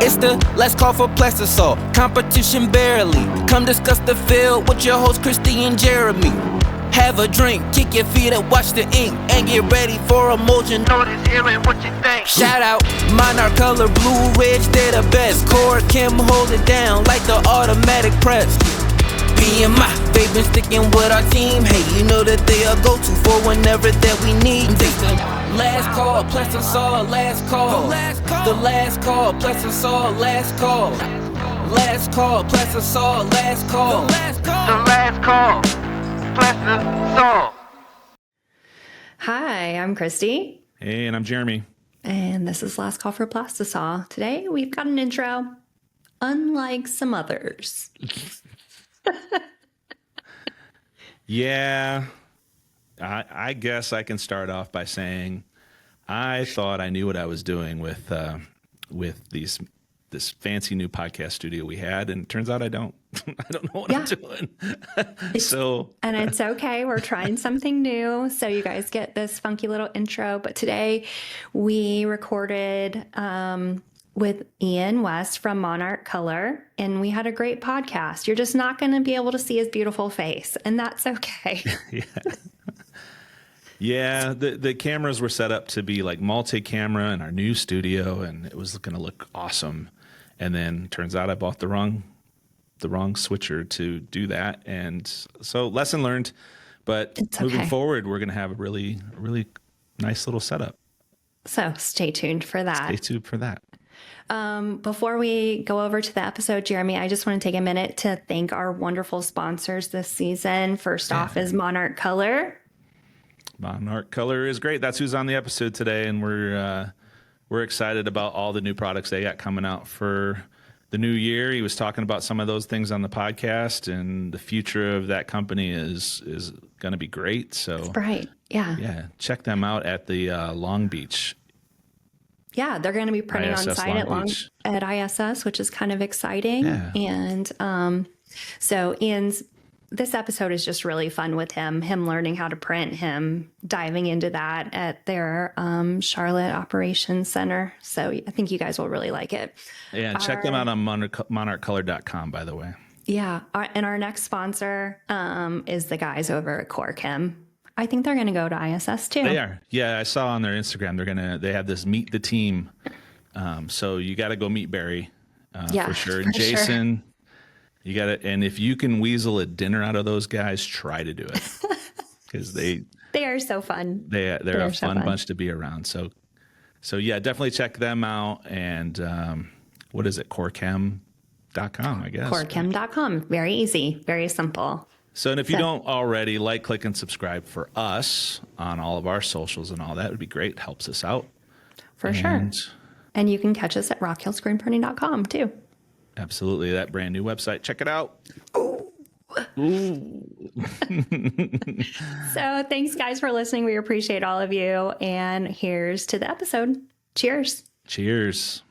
It's the Last Call for Plastisol, competition barely. Come discuss the field with your host Christy and Jeremy. Have a drink, kick your feet up, watch the ink, and get ready for a motion. Notice hearing what you think. Shout out Monarch Color, Blue Ridge, they're the best. Core Kim hold it down like the automatic press. BMI, they've been sticking with our team. Hey, you know that they are go-to for whenever that we need. Last call, Plastisol, last call. The last call, Plastisol, last call. Last call, Plastisol, last call. The last call, Plastisol. Hi, I'm Christy. Hey, and I'm Jeremy. And this is Last Call for Plastisol. Today we've got an intro, unlike some others. Yeah, I guess I can start off by saying I thought I knew what I was doing with this fancy new podcast studio we had, and it turns out I don't. I don't know what I'm doing. And it's okay. We're trying something new, so you guys get this funky little intro. But today we recorded with Ian West from Monarch Color, and we had a great podcast. You're just not going to be able to see his beautiful face, and that's okay. Yeah, the cameras were set up to be like multi-camera in our new studio, and it was going to look awesome. And then turns out I bought the wrong switcher to do that, and so lesson learned. But moving forward, we're going to have a really nice little setup. So stay tuned for that. Stay tuned for that. Before we go over to the episode, Jeremy, I just want to take a minute to thank our wonderful sponsors this season. First off is Monarch Color. Monarch Color is great. That's who's on the episode today, and we're excited about all the new products they got coming out for the new year. He was talking about some of those things on the podcast, and the future of that company is going to be great. So it's bright, yeah. Check them out at the Long Beach. Yeah, they're going to be printing on site at ISS, which is kind of exciting. Yeah. And so this episode is just really fun with him learning how to print, him diving into that at their Charlotte Operations Center. So I think you guys will really like it. Yeah, and check them out on monarchcolor.com, by the way. Yeah, and our next sponsor is the guys over at Core Kim. I think they're going to go to ISS too. They are. Yeah, I saw on their Instagram they have this meet the team. So you got to go meet Barry for sure. And Jason, you got to. And if you can weasel a dinner out of those guys, try to do it because they are so fun. They're a fun bunch to be around. So yeah, definitely check them out. And what is it? CoreChem.com, I guess. CoreChem.com. Very easy. Very simple. So, and if you don't already, like, click, and subscribe for us on all of our socials and all that would be great. It helps us out. For sure. And you can catch us at rockhillscreenprinting.com too. Absolutely. That brand new website. Check it out. Ooh. So thanks, guys, for listening. We appreciate all of you. And here's to the episode. Cheers. Cheers.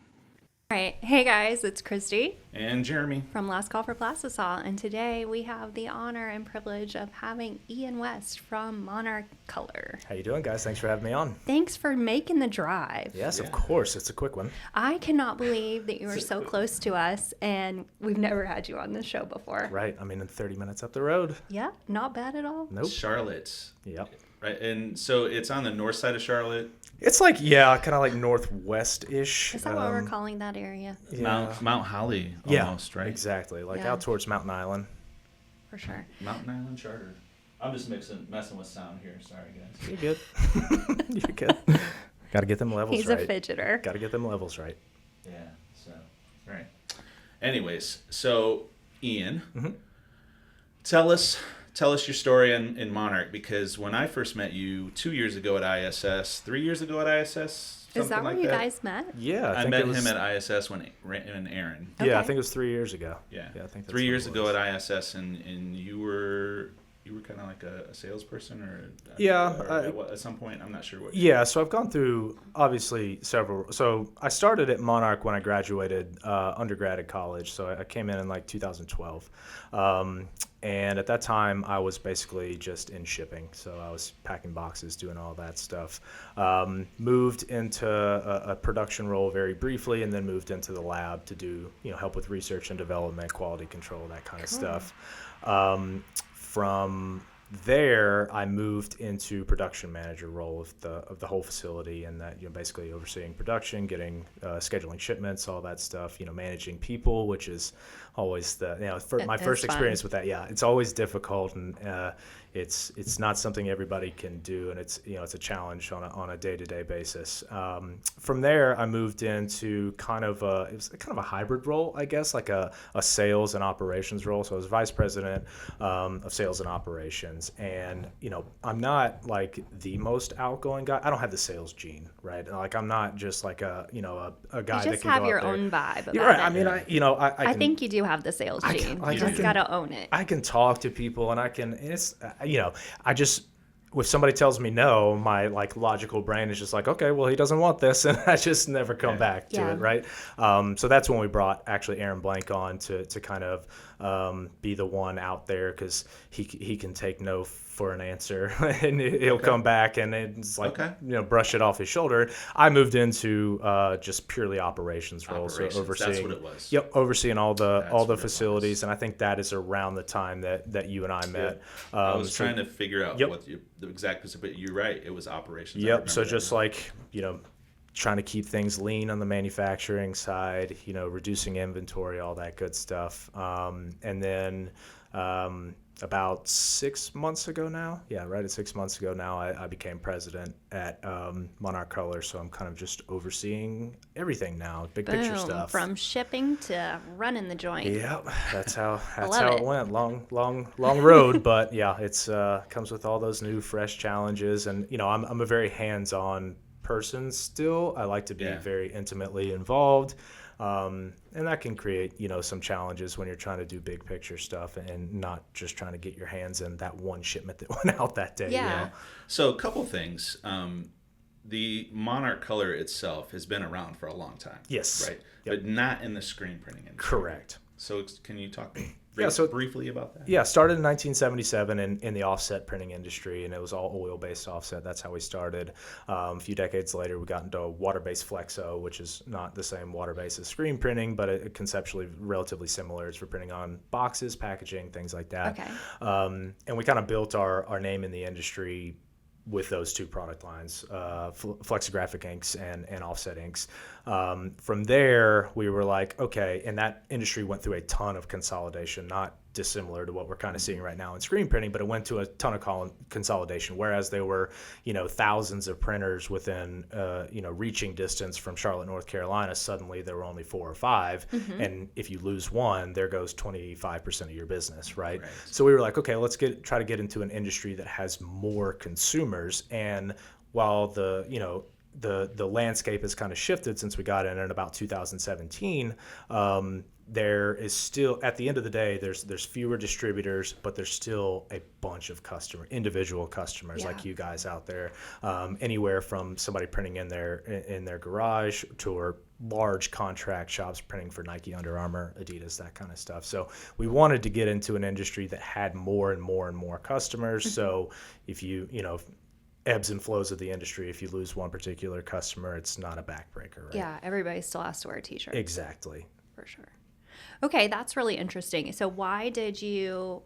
All right. Hey, guys, it's Christy. And Jeremy. From Last Call for Plastisol. And today we have the honor and privilege of having Ian West from Monarch Color. How you doing, guys? Thanks for having me on. Thanks for making the drive. Yes, of course. It's a quick one. I cannot believe that you are so close to us, and we've never had you on this show before. Right. I mean, in 30 minutes up the road. Yeah, not bad at all. Nope. Charlotte. Yep. Right, and so it's on the north side of Charlotte. It's like, kind of like northwest-ish. Is that what we're calling that area? Yeah. Mount Holly, almost, right? Exactly, like out towards Mountain Island. For sure. Mountain Island Charter. I'm just messing with sound here. Sorry, guys. You're good. You're good. Got to get them levels right. He's a fidgeter. Got to get them levels right. Yeah, so, right. Anyways, so, Ian, tell us your story in Monarch, because when I first met you 2 years ago at ISS, 3 years ago at ISS, is that where you guys met? Yeah, I met him at ISS when Aaron. Yeah, I think it was 3 years ago. Yeah, I think that's 3 years ago at ISS, and you were you were kind of like a salesperson, or at some point, I'm not sure what. Yeah, so I've gone through obviously several. So I started at Monarch when I graduated undergrad at college. So I came in like 2012, and at that time I was basically just in shipping. So I was packing boxes, doing all that stuff. Moved into a production role very briefly, and then moved into the lab to do help with research and development, quality control, that kind of stuff. From there, I moved into production manager role of the whole facility, and that basically overseeing production, getting scheduling shipments, all that stuff. Managing people, which is always my first experience with that. Yeah, it's always difficult, and it's not something everybody can do, and it's a challenge on a day-to-day basis. From there, I moved into kind of a hybrid role, I guess, like a sales and operations role. So I was vice president of sales and operations, and I'm not like the most outgoing guy. I don't have the sales gene, right? Like I'm not just like a guy that can go out there. You just have your own vibe. You're right. I mean, I think you do have the sales gene. You just gotta own it. I can talk to people, and it's I just, if somebody tells me no, my like logical brain is just like, okay, well, he doesn't want this, and I just never come back to it, right? So that's when we brought actually Aaron Blank on to kind of be the one out there, because he can take no for an answer, and he'll come back, and it's like brush it off his shoulder. I moved into just purely operations roles, so overseeing. That's what it was. Yep, overseeing all the facilities, and I think that is around the time that you and I met. I was trying to figure out what the exact specific. You're right, it was operations. Yep. So just like trying to keep things lean on the manufacturing side, reducing inventory, all that good stuff, and then. About 6 months ago now, at 6 months ago now, I became president at Monarch Color, so I'm kind of just overseeing everything now, big picture stuff. From shipping to running the joint. Yep, that's how it went. Long road, but yeah, it's comes with all those new, fresh challenges, and I'm a very hands-on person still. I like to be very intimately involved. And that can create, some challenges when you're trying to do big picture stuff and not just trying to get your hands in that one shipment that went out that day. Yeah. So a couple things. The Monarch Color itself has been around for a long time. Yes. Right. Yep. But not in the screen printing industry. Correct. So can you talk briefly about that? Yeah, started in 1977 in the offset printing industry, and it was all oil-based offset. That's how we started. A few decades later, we got into water-based flexo, which is not the same water-based as screen printing, but it conceptually relatively similar. It's for printing on boxes, packaging, things like that. Okay. And we kind of built our name in the industry with those two product lines, flexographic inks and offset inks. From there, we were like, okay, and that industry went through a ton of consolidation, not dissimilar to what we're kind of seeing right now in screen printing, but it went to a ton of consolidation, whereas there were, thousands of printers within, reaching distance from Charlotte, North Carolina. Suddenly there were only 4 or 5. Mm-hmm. And if you lose one, there goes 25% of your business, right? So we were like, okay, let's try to get into an industry that has more consumers. And while the landscape has kind of shifted since we got in about 2017, there is still, at the end of the day, there's fewer distributors, but there's still a bunch of individual customers like you guys out there, anywhere from somebody printing in their garage to large contract shops printing for Nike, Under Armour, Adidas, that kind of stuff. So we wanted to get into an industry that had more and more and more customers. Mm-hmm. So if ebbs and flows of the industry, if you lose one particular customer, it's not a backbreaker, right? Yeah, everybody still has to wear a t-shirt. Exactly. For sure. Okay, that's really interesting. So why did you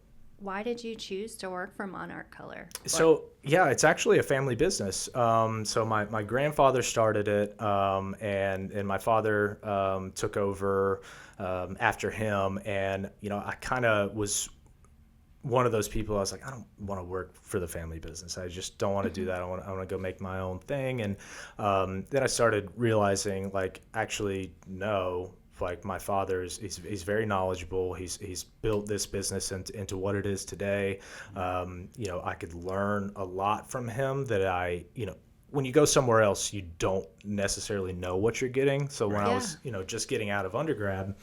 choose to work for Monarch Color? So it's actually a family business. So my grandfather started it, and my father took over after him, and I kind of was one of those people. I was like, I don't want to work for the family business. I just don't want to do that. I want to go make my own thing. And then I started realizing, like, actually, no. Like, my father he's very knowledgeable. He's built this business into what it is today. I could learn a lot from him that when you go somewhere else, you don't necessarily know what you're getting. So when I was just getting out of undergrad,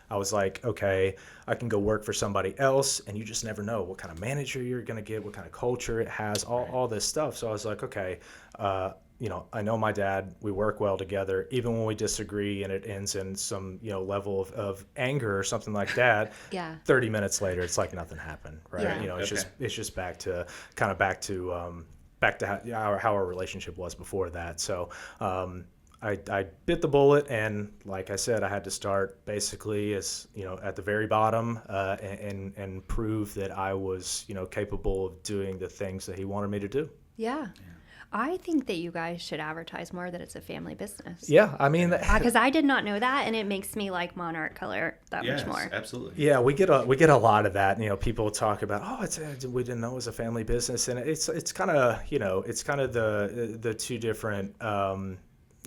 I was like, okay, I can go work for somebody else, and you just never know what kind of manager you're going to get, what kind of culture it has, all this stuff. So I was like, okay, I know my dad, we work well together, even when we disagree and it ends in some, level of anger or something like that. 30 minutes later, it's like nothing happened, right? Yeah. It's just back to how our relationship was before that. So, I bit the bullet, and like I said, I had to start basically as at the very bottom, and prove that I was capable of doing the things that he wanted me to do. Yeah. I think that you guys should advertise more that it's a family business. Yeah, I mean, because I did not know that, and it makes me like Monarch Color that much more. Absolutely. Yeah, we get a lot of that. People talk about, we didn't know it was a family business, and it's kind of the two different.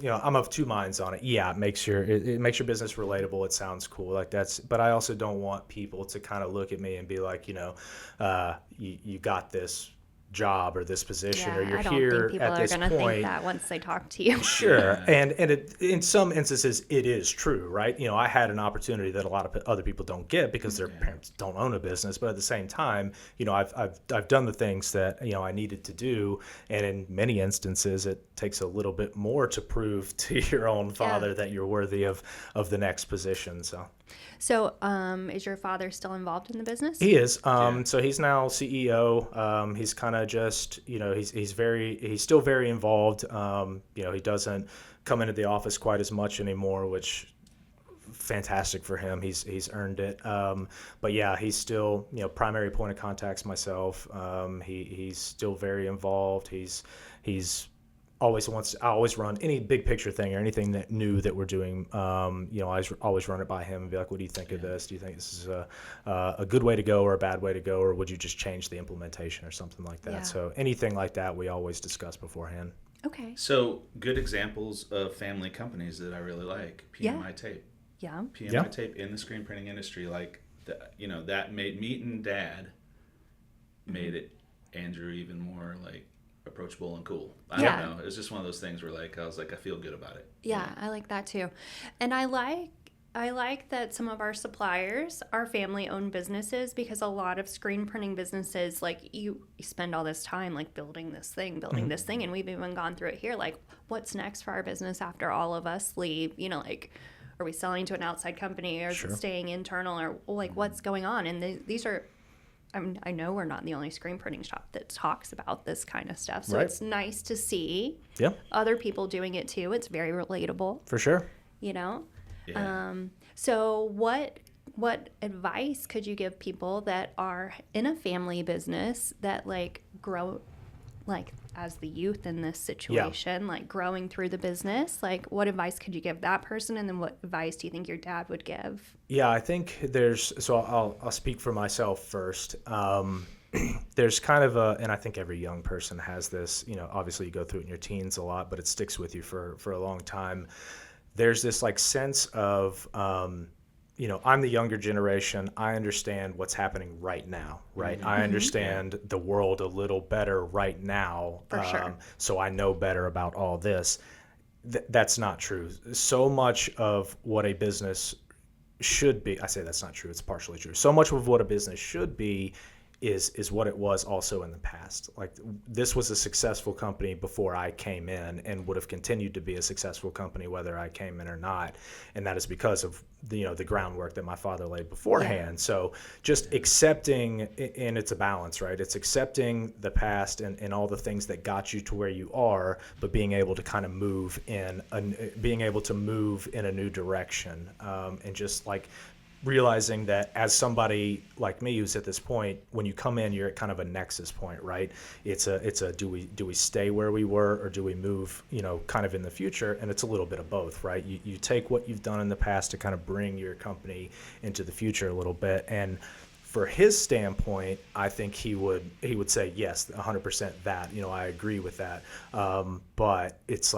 I'm of two minds on it. Yeah, it makes your business relatable. It sounds cool, but I also don't want people to kind of look at me and be like, you got this job or this position, or you're here at this point. I don't think people are going to think that once they talk to you. Sure. And in some instances it is true, right? I had an opportunity that a lot of other people don't get because their parents don't own a business, but at the same time, I've done the things that I needed to do, and in many instances it takes a little bit more to prove to your own father that you're worthy of the next position. So, is your father still involved in the business? He is. So he's now CEO. He's kind of just, he's still very involved. He doesn't come into the office quite as much anymore, which fantastic for him. He's earned it. But yeah, he's still, primary point of contact's myself. He's still very involved. He's I always run any big picture thing or anything that new that we're doing. I always run it by him and be like, what do you think of this? Do you think this is a good way to go or a bad way to go? Or would you just change the implementation or something like that? Yeah. So anything like that, we always discuss beforehand. Okay. So good examples of family companies that I really like. PMI Tape. Yeah. PMI Tape in the screen printing industry, that made Meet Dad made it Andrew even more approachable and cool. I don't know. It was just one of those things where I was like, I feel good about it. Yeah, I like that too. And I like that some of our suppliers are family-owned businesses, because a lot of screen printing businesses, you spend all this time building this thing, and we've even gone through it here. What's next for our business after all of us leave? Are we selling to an outside company, or is it staying internal, or what's going on? And these are. I know we're not the only screen printing shop that talks about this kind of stuff. So It's nice to see other people doing it too. It's very relatable. For sure. Yeah. So what advice could you give people that are in a family business that grow as the youth in this situation, growing through the business? What advice could you give that person, and then what advice do you think your dad would give? Yeah, I think I'll speak for myself first. There's kind of and I think every young person has this, obviously you go through it in your teens a lot, but it sticks with you for a long time. There's this sense of, I'm the younger generation. I understand what's happening right now, right? Mm-hmm. I understand the world a little better right now. For sure. So I know better about all this. That's not true. So much of what a business should be, I say that's not true, it's partially true. So much of what a business should be is what it was also in the past. This was a successful company before I came in, and would have continued to be a successful company whether I came in or not. And that is because of the groundwork that my father laid beforehand. Yeah. So just accepting, and it's a balance, right? It's accepting the past and all the things that got you to where you are, but being able to kind of move in a new direction, and just realizing that as somebody like me who's at this point, when you come in, you're at kind of a nexus point, right? It's a do we stay where we were, or do we move, kind of in the future? And it's a little bit of both, right? You take what you've done in the past to kind of bring your company into the future a little bit. And for his standpoint, I think he would say, yes, 100% that, I agree with that. But it's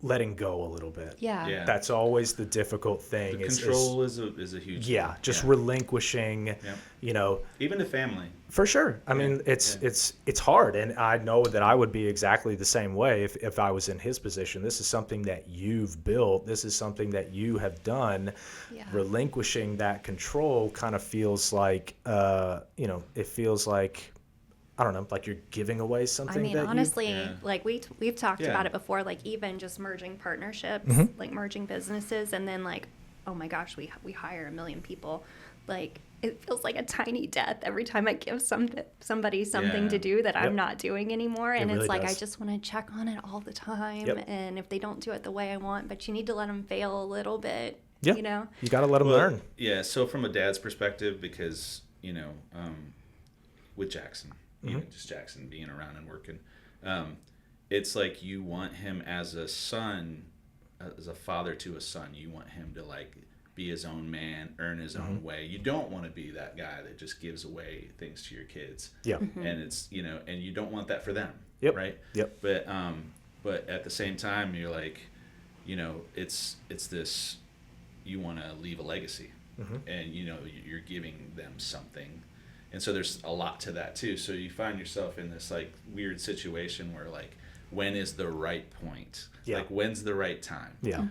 letting go a little bit. Yeah. That's always the difficult thing. The control is a huge thing. Just relinquishing, even to family. For sure. I mean, it's hard, and I know that I would be exactly the same way if I was in his position. This is something that you've built. This is something that you have done. Yeah. Relinquishing that control kind of feels like, it feels like, I don't know, like you're giving away something. I mean, honestly, like we've talked about it before, like even just merging partnerships, like merging businesses, and then like, oh my gosh, we hire 1 million people. Like it feels like a tiny death every time I give somebody something to do that I'm not doing anymore. And it's like, I just want to check on it all the time. Yep. And if they don't do it the way I want, but you need to let them fail a little bit, you know? You got to let them learn. Yeah. So from a dad's perspective, because, with Jackson, just Jackson being around and working, it's like you want him as a son, as a father to a son. You want him to like be his own man, earn his own way. You don't want to be that guy that just gives away things to your kids. Yeah. And it's, and you don't want that for them. Yep. Right. Yep. But at the same time, you're like, it's this, you want to leave a legacy, and you're giving them something. And so there's a lot to that too. So you find yourself in this like weird situation where like, when is the right point? Yeah. Like when's the right time? Yeah.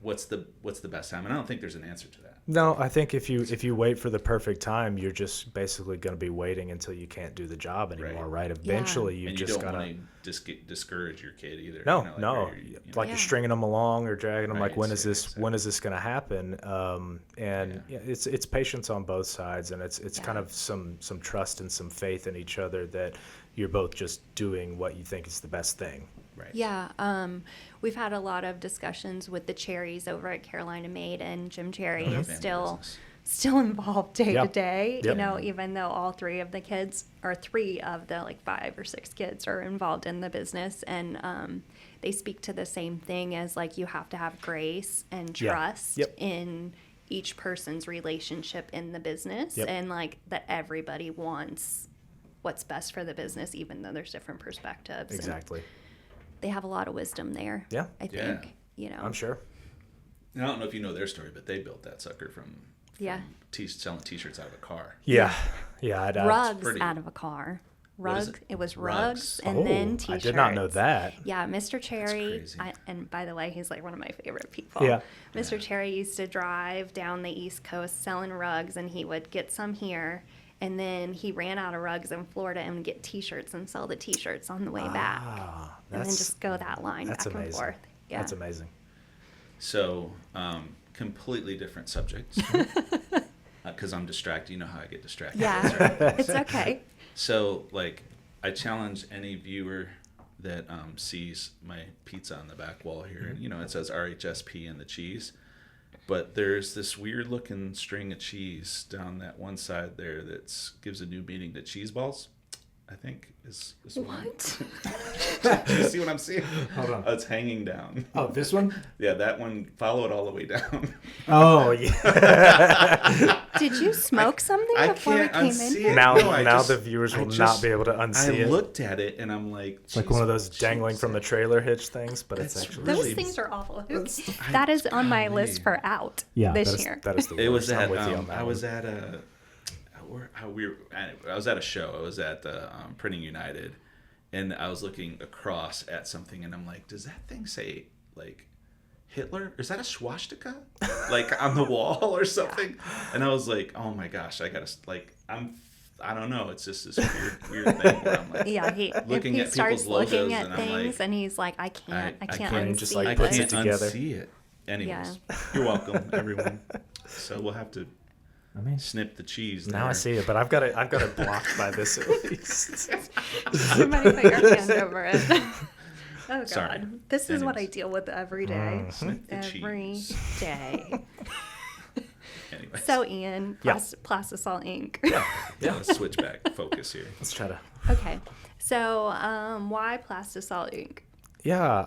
What's the best time? And I don't think there's an answer to that. No, I think if you wait for the perfect time, you're just basically going to be waiting until you can't do the job anymore, right? Eventually, you just got to. And you don't want to discourage your kid either. No, you're stringing them along or dragging them. Like when is this going to happen? It's patience on both sides, and it's kind of some trust and some faith in each other that you're both just doing what you think is the best thing. Right. Yeah. We've had a lot of discussions with the Cherries over at Carolina Made, and Jim Cherry is still involved day to day, even though all three of the kids, or 3 of the like 5 or 6 kids, are involved in the business. And they speak to the same thing as like you have to have grace and trust in each person's relationship in the business, and like that everybody wants what's best for the business, even though there's different perspectives. Exactly. And they have a lot of wisdom there. Yeah. I think, I'm sure. I don't know if you know their story, but they built that sucker from selling T-shirts out of a car. Yeah. Rugs out of a car. It was rugs and then T-shirts. I did not know that. Yeah, Mr. Cherry, and by the way, he's like one of my favorite people. Yeah. Mr. Cherry used to drive down the East Coast selling rugs, and he would get some here. And then he ran out of rugs in Florida and would get T-shirts and sell the T-shirts on the way back. And then just go that line back and forth. Yeah. That's amazing. So, completely different subjects. Because I'm distracted. You know how I get distracted. Yeah, it's okay. So, like, I challenge any viewer that sees my pizza on the back wall here. And, it says RHSP and the cheese. But there's this weird looking string of cheese down that one side there that gives a new meaning to cheese balls, I think is what? Do you see what I'm seeing? Hold on. It's hanging down. Oh, this one? Yeah, that one. Follow it all the way down. Oh, yeah. Did you smoke something before we came in here? Now the viewers will not be able to unsee it. I looked at it and I'm like, it's like one of those dangling from the trailer hitch things, but it's actually those things are awful. That is on my list for out this year. That is the worst. It was at I was at a show. I was at the Printing United, and I was looking across at something, and I'm like, does that thing say like Hitler? Is that a swastika like on the wall or something? And I was like, oh my gosh, I gotta like I don't know. It's just this weird thing where I'm like, looking at people's logos, and I'm like, and he's like, I can't unsee just like puts it together. Unsee it. Anyways, you're welcome, everyone. So we'll have to snip the cheese. Now I see it, but I've got it blocked by this at least. Somebody put your hand over it. Oh God, sorry. This is what I deal with every day. Every day. Anyways. So Ian, Plastisol ink. Yeah. Let's switch back focus here. Let's try to. Okay, so why Plastisol ink? Yeah.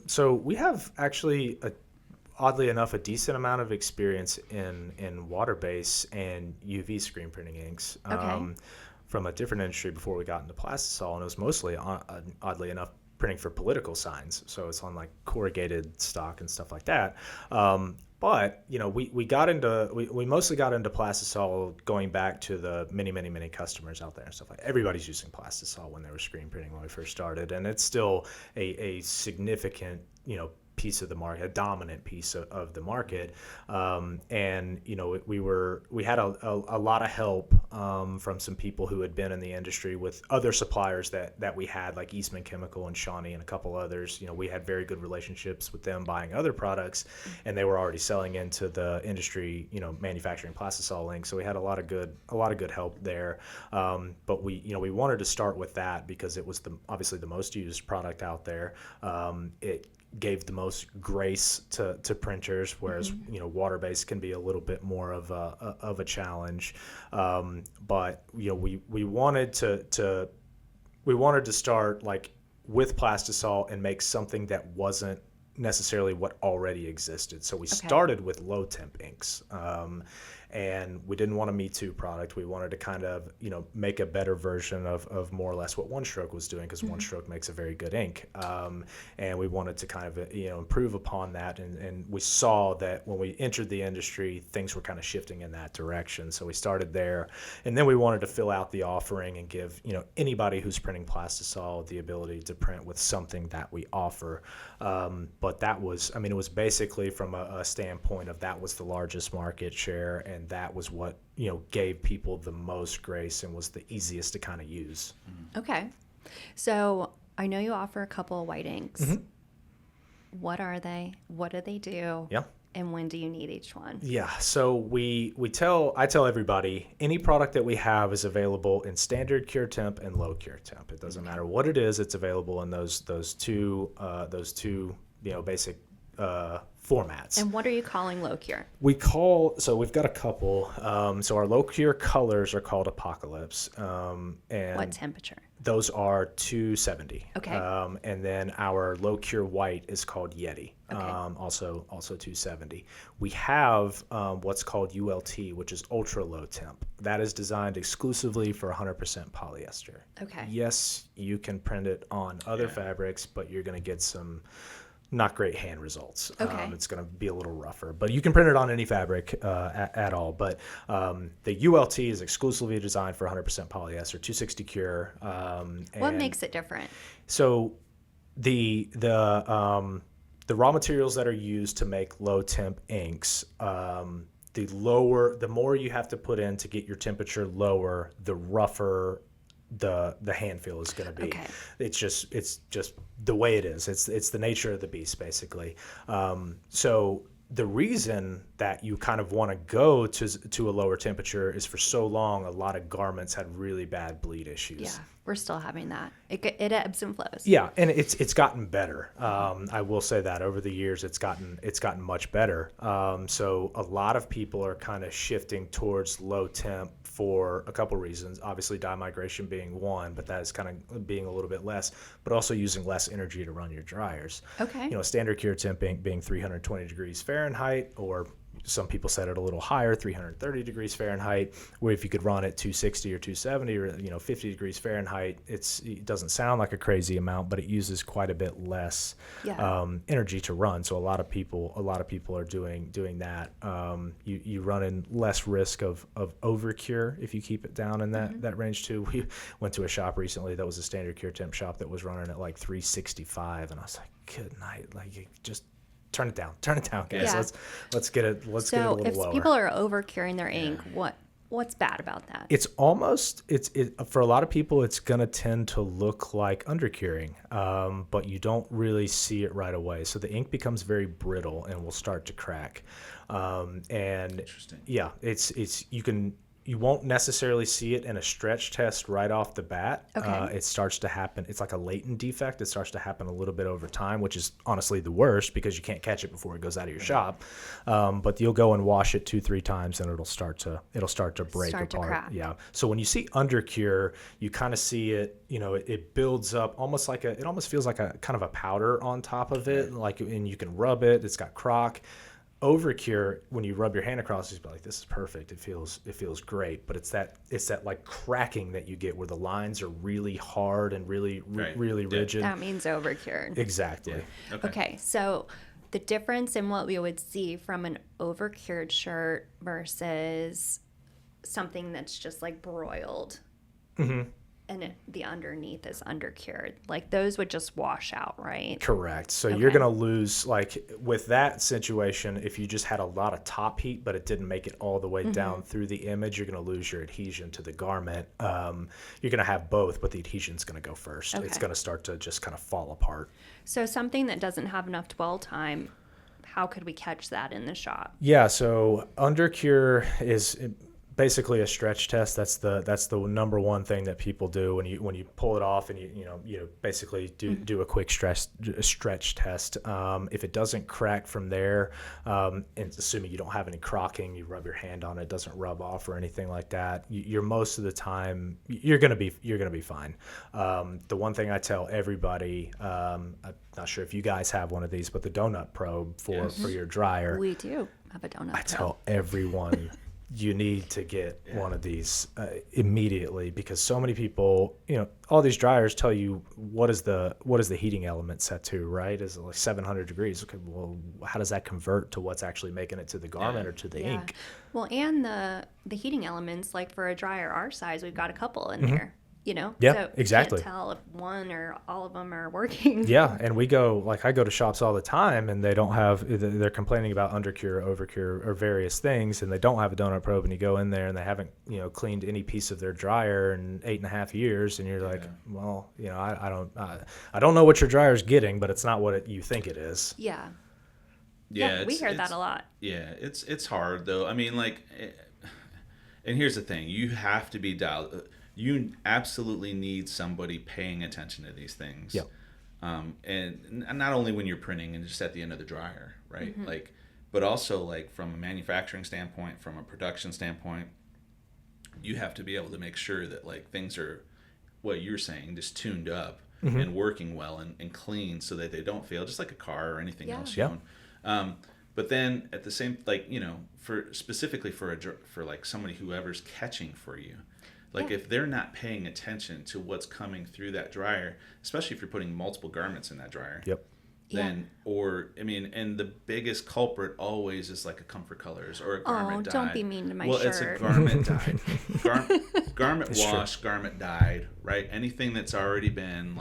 So we have actually oddly enough, a decent amount of experience in water-based and UV screen printing inks from a different industry before we got into Plastisol, and it was mostly, oddly enough, printing for political signs. So it's on like corrugated stock and stuff like that. But we mostly got into Plastisol going back to the many customers out there and stuff like that. Everybody's using Plastisol when they were screen printing when we first started, and it's still a significant piece of the market, a dominant piece of the market. And we had a lot of help from some people who had been in the industry with other suppliers that we had, like Eastman Chemical and Shawnee and a couple others. We had very good relationships with them buying other products, and they were already selling into the industry, manufacturing Plastisol ink. So we had a lot of good help there. But we wanted to start with that because it was obviously the most used product out there. It gave the most grace to printers, whereas water-based can be a little bit more of a challenge. But we wanted to start like with Plastisol and make something that wasn't necessarily what already existed. So we started with low temp inks. And we didn't want a Me Too product. We wanted to kind of, make a better version of more or less what One Stroke was doing, because One Stroke makes a very good ink. And we wanted to kind of, improve upon that. And we saw that when we entered the industry, things were kind of shifting in that direction. So we started there. And then we wanted to fill out the offering and give, anybody who's printing Plastisol the ability to print with something that we offer. But that was, it was basically from a standpoint of that was the largest market share, and that was what gave people the most grace and was the easiest to kind of use. Okay, so I know you offer a couple of white inks. Mm-hmm. What are they? What do they do? Yeah. And when do you need each one? Yeah, so I tell everybody any product that we have is available in standard cure temp and low cure temp. It doesn't matter what it is; it's available in those two basic formats. And what are you calling low cure? We've got a couple. So our low cure colors are called Apocalypse. And what temperature? Those are 270. Okay. And then our low cure white is called Yeti. Okay. Also 270. We have what's called ULT, which is ultra low temp. That is designed exclusively for 100% polyester. Okay. Yes, you can print it on other fabrics, but you're going to get some not great hand results. Okay. It's going to be a little rougher, but you can print it on any fabric at all. But the ULT is exclusively designed for 100% polyester, 260 cure. What makes it different? So the raw materials that are used to make low temp inks, the more you have to put in to get your temperature lower, the rougher the hand feel is going to be. Okay. It's just the way it is. It's the nature of the beast, basically. So the reason that you kind of want to go to a lower temperature is for so long a lot of garments had really bad bleed issues. Yeah, we're still having that. It ebbs and flows. Yeah, and it's gotten better. I will say that over the years it's gotten much better. So a lot of people are kind of shifting towards low temp for a couple reasons. Obviously dye migration being one, but that is kind of being a little bit less, but also using less energy to run your dryers. Okay. Standard cure temp ink being 320 degrees Fahrenheit, or some people set it a little higher, 330 degrees Fahrenheit, where if you could run it 260 or 270 or 50 degrees Fahrenheit, it doesn't sound like a crazy amount, but it uses quite a bit less energy to run. So a lot of people are doing that. You run in less risk of overcure if you keep it down in that range too. We went to a shop recently that was a standard cure temp shop that was running at like 365, and I was like, good night, like just turn it down, guys. Yeah. Let's get it a little lower. So if people are over curing their ink, what's bad about that? It's almost for a lot of people it's going to tend to look like undercuring, but you don't really see it right away. So the ink becomes very brittle and will start to crack. And interesting. Yeah, you won't necessarily see it in a stretch test right off the bat. Okay. It starts to happen. It's like a latent defect. It starts to happen a little bit over time, which is honestly the worst because you can't catch it before it goes out of your shop. But you'll go and wash it 2-3 times and it'll start to break apart. To crack. Yeah. So when you see undercure, you kind of see it, it builds up almost feels like a kind of a powder on top of it, and you can rub it. It's got crock. Overcure, when you rub your hand across it, you're like, this is perfect. It feels great. But it's that like cracking that you get where the lines are really hard and really rigid. That means overcured. Exactly. Yeah. Okay. So the difference in what we would see from an overcured shirt versus something that's just like broiled. Mm-hmm. And the underneath is undercured. Like those would just wash out, right? Correct. So you're going to lose, like with that situation, if you just had a lot of top heat, but it didn't make it all the way down through the image, you're going to lose your adhesion to the garment. You're going to have both, but the adhesion's going to go first. Okay. It's going to start to just kind of fall apart. So something that doesn't have enough dwell time, how could we catch that in the shop? Yeah. So undercure is basically a stretch test. That's the number one thing that people do when you pull it off and you basically do a quick stretch test. If it doesn't crack from there, and assuming you don't have any crocking, you rub your hand on it, doesn't rub off or anything like that, you're most of the time you're gonna be fine. The one thing I tell everybody, I'm not sure if you guys have one of these, but the donut probe for your dryer. We do have a donut probe. I tell everyone. You need to get one of these immediately, because so many people, all these dryers tell you what is the heating element set to, right? Is it like 700 degrees? Okay, well, how does that convert to what's actually making it to the garment or to the ink? Well, and the heating elements, like for a dryer our size, we've got a couple in here. Yeah, so exactly. You can't tell if one or all of them are working. Yeah, and I go to shops all the time, and they're complaining about undercure, overcure, or various things, and they don't have a donut probe, and you go in there, and they haven't, cleaned any piece of their dryer in 8.5 years, and you're like, well, I don't know what your dryer's getting, but it's not what you think it is. Yeah. Yeah, we hear that a lot. Yeah, it's hard though. I mean, and here's the thing: you have to be dialed. You absolutely need somebody paying attention to these things. Yep. And not only when you're printing and just at the end of the dryer, right? Mm-hmm. But also from a manufacturing standpoint, from a production standpoint, you have to be able to make sure that things are, what you're saying, just tuned up and working well and clean so that they don't fail, just like a car or anything else you own. But then at the same, specifically for somebody whoever's catching for you, if they're not paying attention to what's coming through that dryer, especially if you're putting multiple garments in that dryer. Yep. Then, and the biggest culprit always is like a comfort colors or a garment dyed. Oh, don't be mean to my shirt. Well, it's a garment dyed. Garment washed, garment dyed, right? Anything that's already been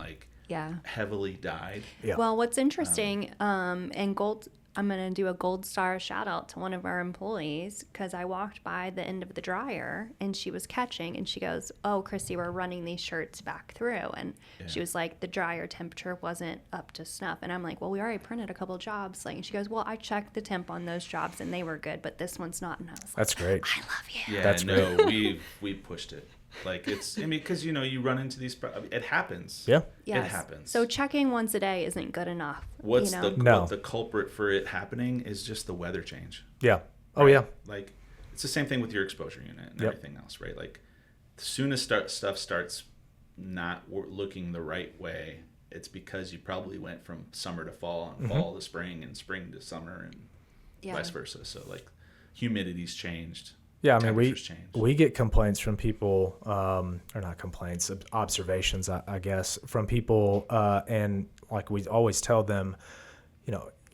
heavily dyed. Yeah. Well, what's interesting, and gold, I'm going to do a gold star shout out to one of our employees, because I walked by the end of the dryer and she was catching, and she goes, "Oh, Chrissy, we're running these shirts back through." And she was like, the dryer temperature wasn't up to snuff. And I'm like, well, we already printed a couple jobs. And she goes, well, I checked the temp on those jobs and they were good, but this one's not. And I was like, that's great. I love you. Yeah, that's great. We pushed it. Because you run into these, it happens. Yeah. Yes. It happens. So checking once a day isn't good enough. What the culprit for it happening is just the weather change. Yeah. Oh, yeah. It's the same thing with your exposure unit and everything else, right? As soon as stuff starts not looking the right way, it's because you probably went from summer to fall and fall to spring and spring to summer and vice versa. So humidity's changed. Yeah, I mean, we get complaints from people, or not complaints, observations, I guess, from people, and we always tell them,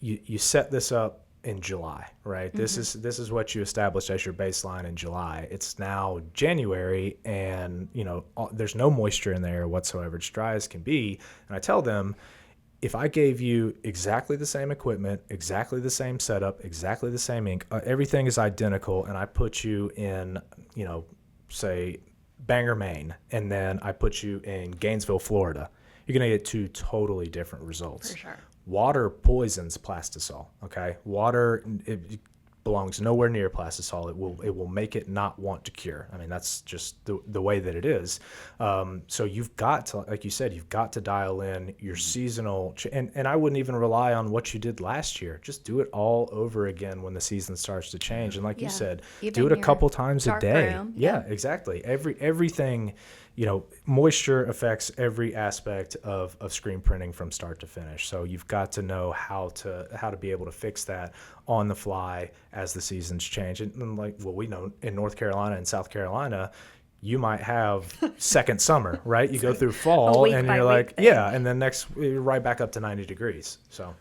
you set this up in July, right? This is what you established as your baseline in July. It's now January, and there's no moisture in there whatsoever. It's dry as can be, and I tell them, if I gave you exactly the same equipment, exactly the same setup, exactly the same ink, everything is identical, and I put you in, say, Bangor, Maine, and then I put you in Gainesville, Florida, you're going to get two totally different results. For sure. Water poisons Plastisol, okay? Water, it belongs nowhere near Plastisol. It will make it not want to cure. I mean, that's just the way that it is. So you've got to, like you said, you've got to dial in your seasonal, and I wouldn't even rely on what you did last year. Just do it all over again when the season starts to change. And like you said, do it a couple times a day. Room. Yeah, exactly. Everything, moisture affects every aspect of screen printing from start to finish. So you've got to know how to be able to fix that on the fly as the seasons change. And we know in North Carolina and South Carolina, you might have second summer, right? You go through fall and you're like, yeah, and then you're right back up to 90 degrees. So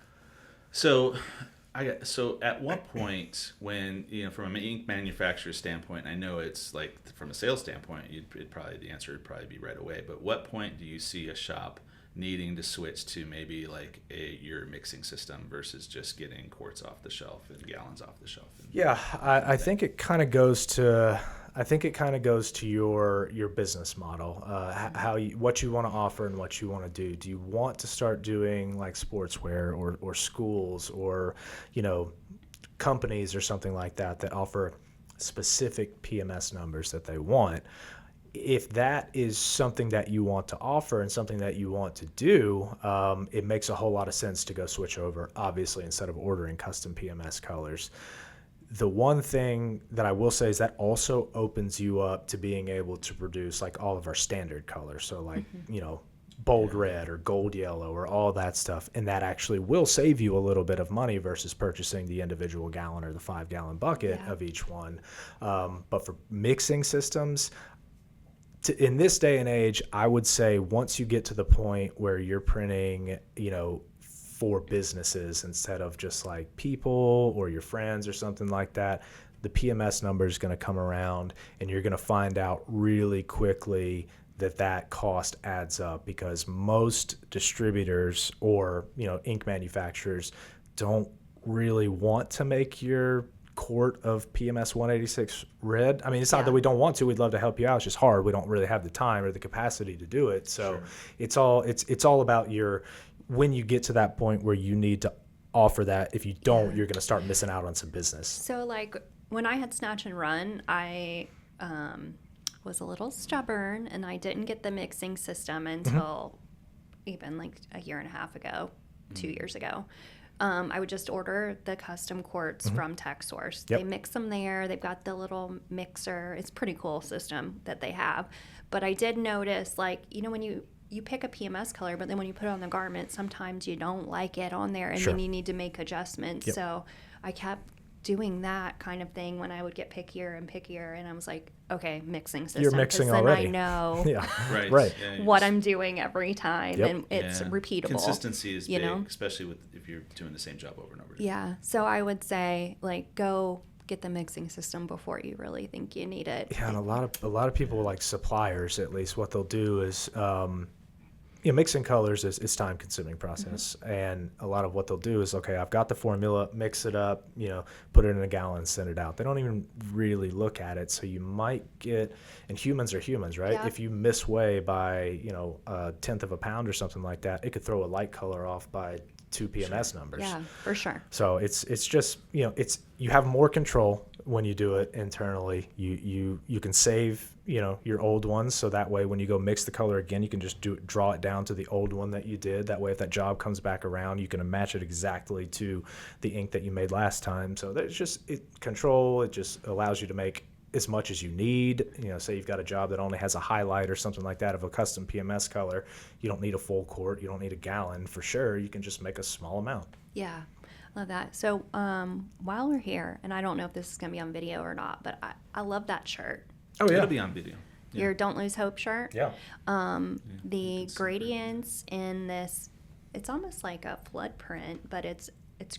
at what point, when from an ink manufacturer standpoint, I know it's like from a sales standpoint, the answer would probably be right away. But what point do you see a shop needing to switch to maybe like your mixing system versus just getting quarts off the shelf and gallons off the shelf? Yeah, I think it kind of goes to your business model, what you want to offer and what you want to do. Do you want to start doing like sportswear or schools or companies or something like that offer specific PMS numbers that they want? If that is something that you want to offer and something that you want to do, it makes a whole lot of sense to go switch over, obviously, instead of ordering custom PMS colors. The one thing that I will say is that also opens you up to being able to produce like all of our standard colors. So like, bold red or gold yellow or all that stuff. And that actually will save you a little bit of money versus purchasing the individual gallon or the 5-gallon bucket of each one. But for mixing systems, in this day and age, I would say once you get to the point where you're printing, for businesses instead of just like people or your friends or something like that, the PMS number is going to come around and you're going to find out really quickly that cost adds up, because most distributors or ink manufacturers don't really want to make your quart of PMS 186 red. I mean, it's not that we don't want to. We'd love to help you out. It's just hard. We don't really have the time or the capacity to do it. So it's all about when you get to that point where you need to offer that. If you don't, you're going to start missing out on some business. So like when I had Snatch and Run, I was a little stubborn and I didn't get the mixing system until even like a year and a half ago, 2 years ago. I would just order the custom quarts from TechSource. They mix them there. They've got the little mixer. It's a pretty cool system that they have. But I did notice, like, when you pick a PMS color, but then when you put it on the garment, sometimes you don't like it on there, and then you need to make adjustments. So I kept doing that kind of thing when I would get pickier and pickier, and I was like, okay, mixing system. You're mixing already. Then I know right. what I'm doing every time, and it's repeatable. Consistency is big, especially if you're doing the same job over and over again. Yeah, so I would say, like, go get the mixing system before you really think you need it. Yeah, and a lot of people, like suppliers at least, what they'll do is mixing colors is time consuming process, and a lot of what they'll do is, okay, I've got the formula, mix it up, put it in a gallon, send it out. They don't even really look at it. So you might get, and humans are humans, right? If you misweigh by a tenth of a pound or something like that, it could throw a light color off by 2 PMS numbers. Yeah, for sure. So it's just you have more control when you do it internally. You can save your old ones, so that way when you go mix the color again, you can just draw it down to the old one that you did. That way, if that job comes back around, you can match it exactly to the ink that you made last time. So there's just control. It just allows you to make as much as you need. Say you've got a job that only has a highlight or something like that of a custom PMS color. You don't need a full quart. You don't need a gallon for sure. You can just make a small amount. Yeah, love that. So while we're here, and I don't know if this is going to be on video or not, but I love that shirt. Oh yeah, it'll be on video. Yeah. Your Don't Lose Hope shirt. Yeah. The gradients in this, it's almost like a flood print, but it's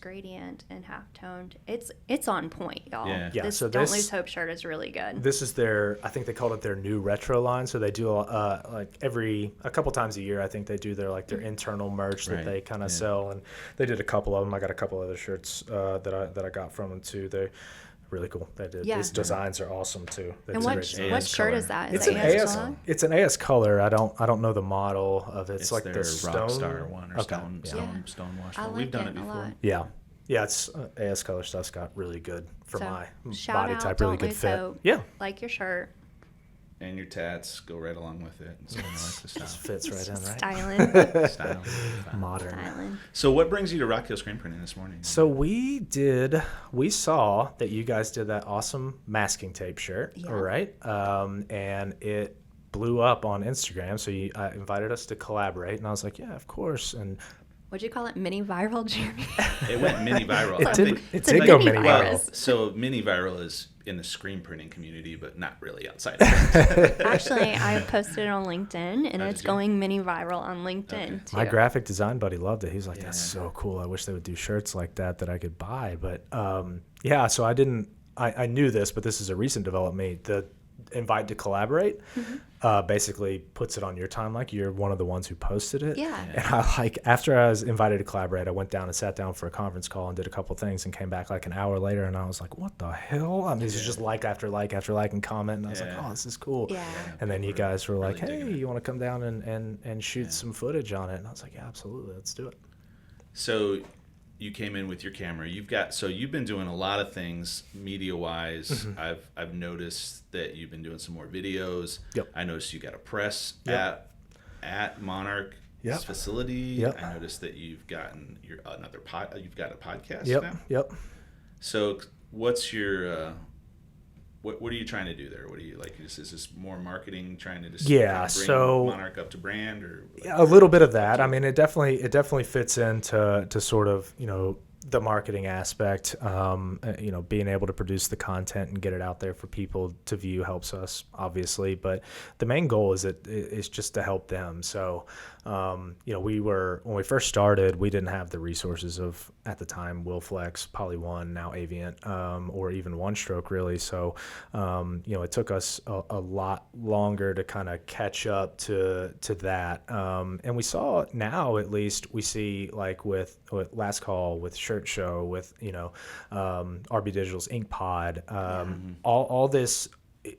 gradient and half-toned. It's on point, y'all. Yeah. This So Don't Lose Hope shirt is really good. This is I think they called it their new retro line. So they do like a couple times a year, I think they do their internal merch that they kind of sell, and they did a couple of them. I got a couple other shirts that I got from them too. They're really cool. These designs are awesome too. And what shirt is that? It's an AS Color. I don't know the model of it. It's like the Stone Rockstar one or Stonewash. We've done it before. Yeah, it's AS Color stuff's got really good for my shout body out, type. Really good fit. Hope. Yeah, like your shirt. And your tats go right along with it. It's kind of like the style. Fits right in, right? Style. Modern. Styling. So what brings you to Rock Hill Screen Printing this morning? So we saw that you guys did that awesome masking tape shirt, right? And it blew up on Instagram. So you invited us to collaborate, and I was like, yeah, of course. And what'd you call it? Mini viral, Jeremy? It went mini viral. It did go mini viral. So mini viral is in the screen printing community, but not really outside of it. Actually, I posted it on LinkedIn, and it's going mini viral on LinkedIn too. My graphic design buddy loved it. He's like, that's so cool. I wish they would do shirts like that I could buy. But so I knew this, but this is a recent development. The invite to collaborate basically puts it on your time, like you're one of the ones who posted it. Yeah. And after I was invited to collaborate, I went down and sat down for a conference call and did a couple things and came back like an hour later, and I was like, what the hell? I mean, this is just like after like after like and comment, and I was like, oh, this is cool. Yeah. And then you guys were like, hey, you want to come down and shoot some footage on it? And I was like, yeah, absolutely, let's do it. So you came in with your camera. You've been doing a lot of things media wise. I've noticed that you've been doing some more videos. Yep. I noticed you got a press at Monarch facility. Yep. I noticed that you've gotten you've got a podcast now. Yep. So what's your what are you trying to do there? What do you like? Is this more marketing, trying to just bring Monarch up to brand, or a little bit of that? I mean, it definitely fits into sort of the marketing aspect. Being able to produce the content and get it out there for people to view helps us, obviously. But the main goal is just to help them. So, when we first started, we didn't have the resources of, at the time, Willflex, Poly One, now Avient, or even One Stroke, really. So, it took us a lot longer to kind of catch up to that. And we saw now, at least, we see like with Last Call, with Shirt Show, with RB Digital's Ink Pod, all this.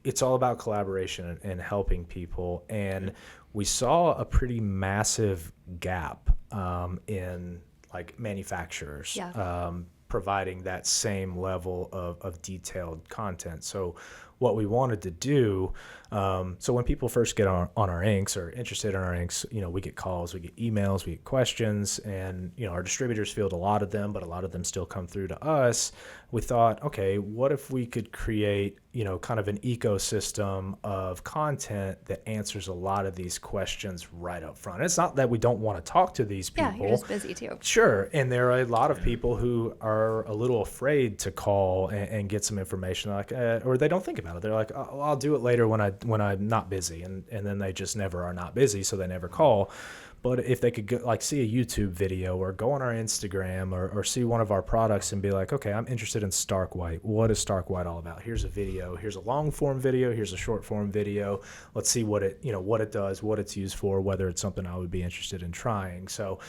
It's all about collaboration and helping people, and we saw a pretty massive gap in like manufacturers providing that same level of detailed content. So what we wanted to do, so when people first get on our inks or interested in our inks, we get calls, we get emails, we get questions, and our distributors field a lot of them, but a lot of them still come through to us. We thought, okay, what if we could create kind of an ecosystem of content that answers a lot of these questions right up front. It's not that we don't want to talk to these people. Yeah, you're just busy too. Sure, and there are a lot of people who are a little afraid to call and get some information, like, or they don't think about it. They're like, oh, I'll do it later when I'm not busy, and then they just never are not busy, so they never call. But if they could go, like, see a YouTube video or go on our Instagram or see one of our products and be like, okay, I'm interested in Stark White. What is Stark White all about? Here's a video. Here's a long form video. Here's a short form video. Let's see what it does, what it's used for, whether it's something I would be interested in trying. So,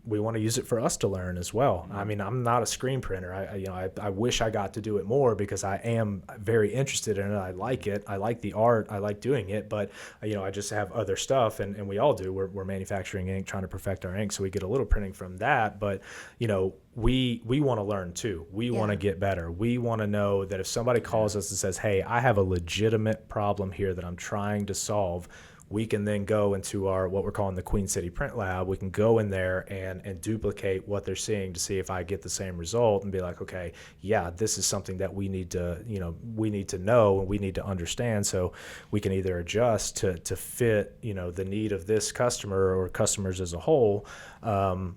we want to use it for us to learn as well. I mean, I'm not a screen printer. I wish I got to do it more because I am very interested in it. I like it. I like the art. I like doing it. But, I just have other stuff, and we all do. We're manufacturing ink, trying to perfect our ink, so we get a little printing from that. But, we want to learn too. We want to get better. We want to know that if somebody calls us and says, hey, I have a legitimate problem here that I'm trying to solve, we can then go into our, what we're calling the Queen City Print Lab. We can go in there and duplicate what they're seeing to see if I get the same result and be like, okay, yeah, this is something that we need to know and we need to understand, so we can either adjust to fit, the need of this customer or customers as a whole,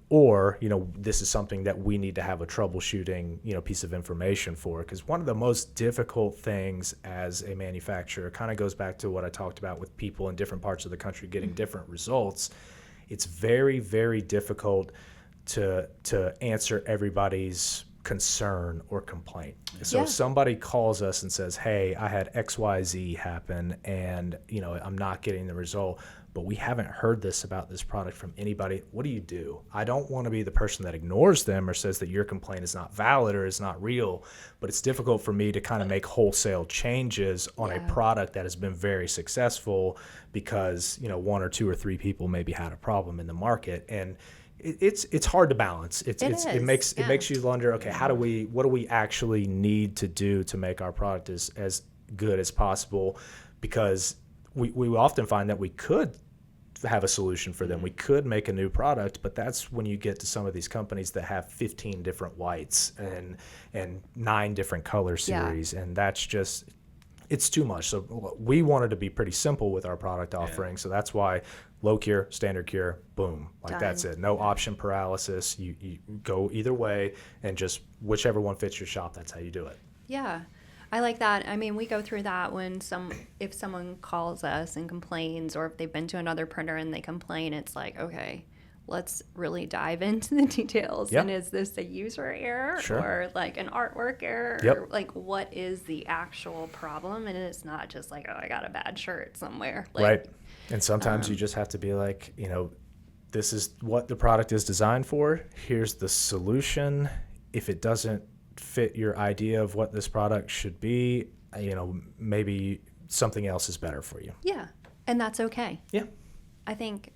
or, this is something that we need to have a troubleshooting, piece of information for. Because one of the most difficult things as a manufacturer kind of goes back to what I talked about with people in different parts of the country getting different results. It's very, very difficult to answer everybody's concern or complaint. So if somebody calls us and says, hey, I had XYZ happen and, I'm not getting the result, but we haven't heard this about this product from anybody, what do? I don't want to be the person that ignores them or says that your complaint is not valid or is not real, but it's difficult for me to kind of make wholesale changes on a product that has been very successful because, one or two or three people maybe had a problem in the market. And it's hard to balance. It makes you wonder, okay, what do we actually need to do to make our product as good as possible? Because we often find that we could have a solution for them. We could make a new product, but that's when you get to some of these companies that have 15 different whites and 9 different color series, and that's just, it's too much. So we wanted to be pretty simple with our product offering. So that's why low cure, standard cure, boom. Like done. That's it. No option paralysis. You go either way, and just whichever one fits your shop, that's how you do it. Yeah. I like that. I mean, we go through that when if someone calls us and complains, or if they've been to another printer and they complain, it's like, okay, let's really dive into the details. Yep. And is this a user error or like an artwork error? Yep. Or like, what is the actual problem? And it's not just like, oh, I got a bad shirt somewhere. Like, right. And sometimes you just have to be like, this is what the product is designed for. Here's the solution. If it doesn't fit your idea of what this product should be, maybe something else is better for you. Yeah. And that's okay. Yeah. I think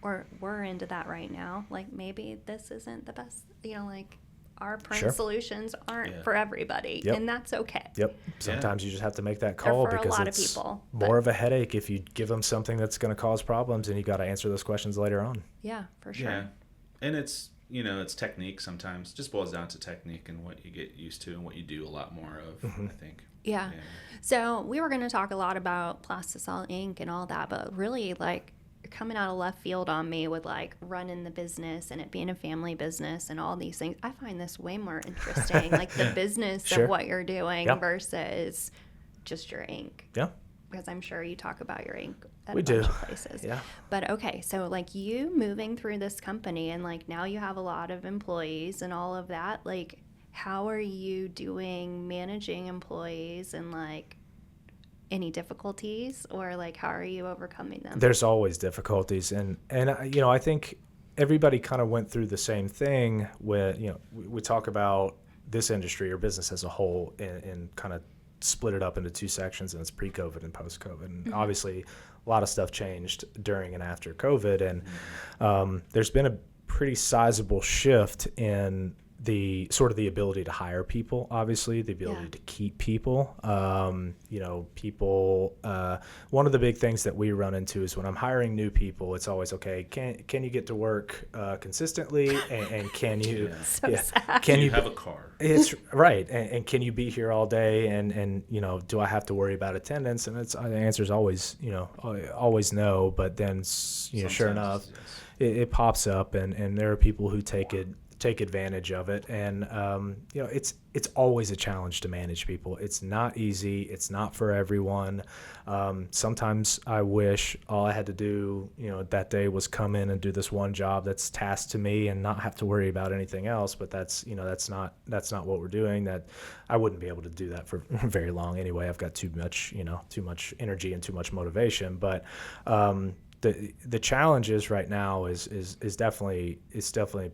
we're into that right now. Like, maybe this isn't the best, like our print solutions aren't for everybody, and that's okay. Yep. Sometimes you just have to make that call because a lot of people, more of a headache if you give them something that's going to cause problems, and you got to answer those questions later on. Yeah, for sure. Yeah. And it's, it's technique sometimes. It just boils down to technique and what you get used to and what you do a lot more of, I think. Yeah. So we were going to talk a lot about Plastisol ink and all that, but really, like, coming out of left field on me with like running the business and it being a family business and all these things, I find this way more interesting. Like the business of what you're doing versus just your ink. Yeah. Because I'm sure you talk about your ink at a bunch of places. Yeah. But okay, so like you moving through this company and like now you have a lot of employees and all of that, like how are you doing managing employees and like any difficulties, or like how are you overcoming them? There's always difficulties, and I think everybody kind of went through the same thing when we talk about this industry or business as a whole and kind of split it up into two sections, and it's pre-COVID and post-COVID. And obviously a lot of stuff changed during and after COVID, and there's been a pretty sizable shift in the sort of the ability to hire people, obviously the ability to keep people. People, one of the big things that we run into is when I'm hiring new people, it's always, okay, can you get to work consistently, and can you can you have a car? It's right. And can you be here all day, and do I have to worry about attendance? And the answer is always always no, but then sure enough it pops up, and there are people who take advantage of it, and it's always a challenge to manage people. It's not easy. It's not for everyone. Sometimes I wish all I had to do that day was come in and do this one job that's tasked to me and not have to worry about anything else, but that's not what we're doing. That I wouldn't be able to do that for very long anyway. I've got too much energy and too much motivation, but the challenge is right now is definitely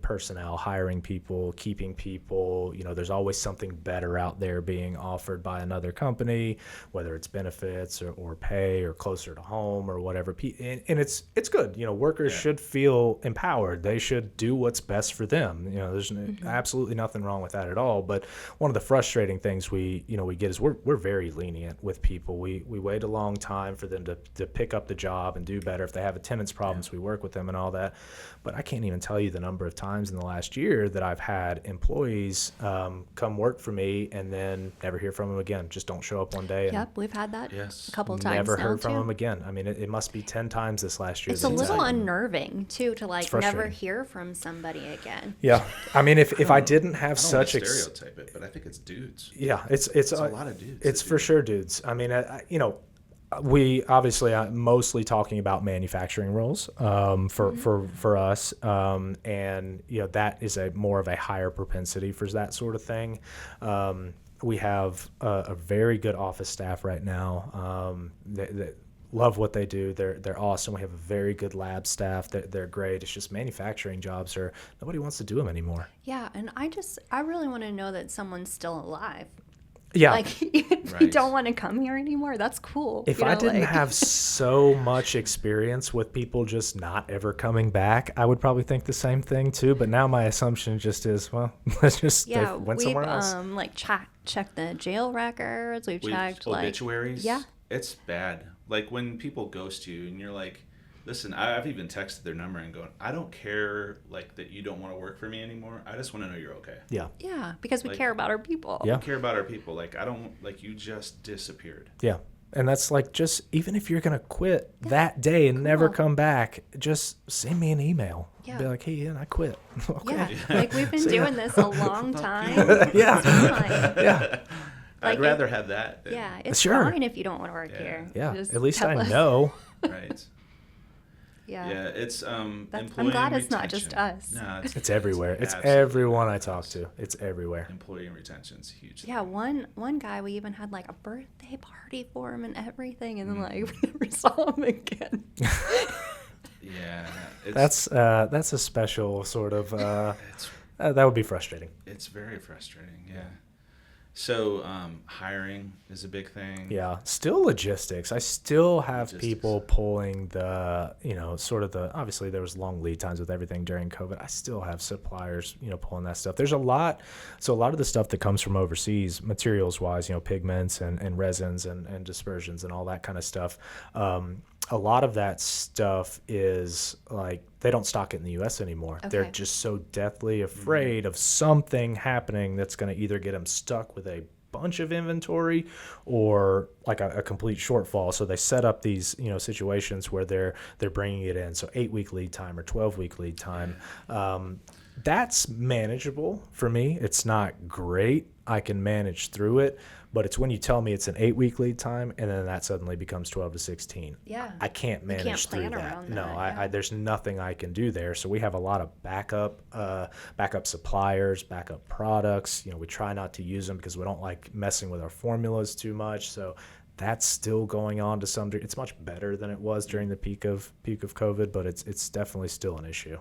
personnel, hiring people, keeping people. There's always something better out there being offered by another company, whether it's benefits or pay or closer to home or whatever. And it's good. Workers should feel empowered. They should do what's best for them. There's absolutely nothing wrong with that at all. But one of the frustrating things we get is we're very lenient with people. We wait a long time for them to pick up the job and do better. If they have attendance problems, we work with them and all that. But I can't even tell you the number of times in the last year that I've had employees come work for me and then never hear from them again. Just don't show up one day. Yep, we've had that a couple of times. Never heard from them again. I mean, it must be 10 times this last year. It's a little unnerving too to like never hear from somebody again. Yeah, I mean, if I didn't have such stereotype it, but I think it's dudes. Yeah, it's a lot of dudes. It's for sure dudes. I mean, we obviously mostly talking about manufacturing roles for us, and that is more of a higher propensity for that sort of thing. We have a very good office staff right now that love what they do. They're awesome. We have a very good lab staff. They're great. It's just manufacturing jobs nobody wants to do them anymore. Yeah, and I really want to know that someone's still alive. Yeah. Like, if you don't want to come here anymore, that's cool. If I didn't have so much experience with people just not ever coming back, I would probably think the same thing too. But now my assumption just is, well, let's just they went somewhere else. Checked the jail records. We've checked obituaries. Yeah. It's bad. Like when people ghost you and you're like, Listen, I've even texted their number and going, I don't care like that you don't want to work for me anymore. I just want to know you're okay. Yeah. Yeah, because we care about our people. Yeah. We care about our people. Like, I don't, like, you just disappeared. Yeah. And that's like, just even if you're going to quit that day and never come back, just send me an email. Yeah. Be like, hey, Ian, I quit. Okay. Yeah. Like, we've been doing this a long time. Yeah. Yeah. I'd rather have that. Yeah. It's fine if you don't want to work here. Yeah. Just at least I know. Right. Yeah. Yeah, it's I'm glad it's not just us. No, it's everywhere. It's everyone I talk to. It's everywhere. Employee retention's huge. Yeah, one guy, we even had like a birthday party for him and everything, and then like we never saw him again. Yeah, that's a special sort of. That would be frustrating. It's very frustrating. Yeah. So hiring is a big thing. Yeah, still logistics. I still have people pulling obviously there was long lead times with everything during COVID. I still have suppliers, pulling that stuff. There's a lot of the stuff that comes from overseas, materials wise, pigments and resins and dispersions and all that kind of stuff. A lot of that stuff is like they don't stock it in the U.S. anymore. Okay. They're just so deathly afraid of something happening that's going to either get them stuck with a bunch of inventory or like a complete shortfall. So they set up these situations where they're bringing it in. So 8-week lead time or 12-week lead time. That's manageable for me. It's not great. I can manage through it. But it's when you tell me it's an 8-week lead time and then that suddenly becomes 12 to 16. Yeah. I can't manage through that. No, I there's nothing I can do there. So we have a lot of backup suppliers, backup products. We try not to use them because we don't like messing with our formulas too much. So that's still going on to some degree. It's much better than it was during the peak of COVID, but it's definitely still an issue.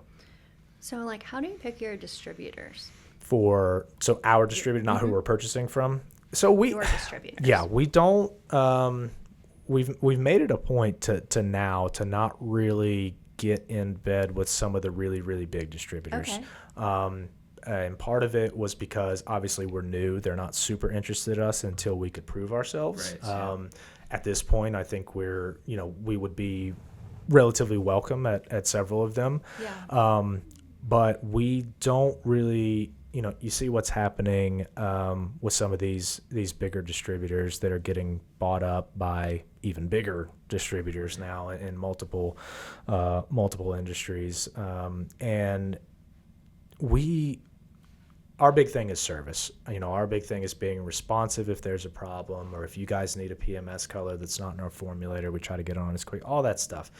So like, how do you pick your distributors? Our distributor, not who we're purchasing from. So your distributors. Yeah, we don't. We've made it a point to not really get in bed with some of the really, really big distributors. Okay. And part of it was because obviously we're new; they're not super interested in us until we could prove ourselves. Right, at this point, I think we would be relatively welcome at several of them. Yeah. But we don't really. You see what's happening with some of these bigger distributors that are getting bought up by even bigger distributors now in multiple industries. And our big thing is service. Our big thing is being responsive if there's a problem, or if you guys need a PMS color that's not in our formulator, we try to get on as quick, all that stuff.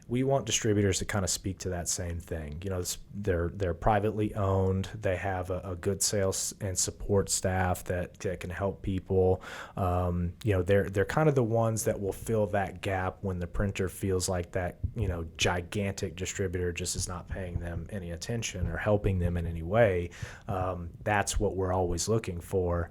We want distributors to kind of speak to that same thing. They're privately owned. They have a good sales and support staff that can help people. They're kind of the ones that will fill that gap when the printer feels like that, gigantic distributor just is not paying them any attention or helping them in any way. That's what we're always looking for.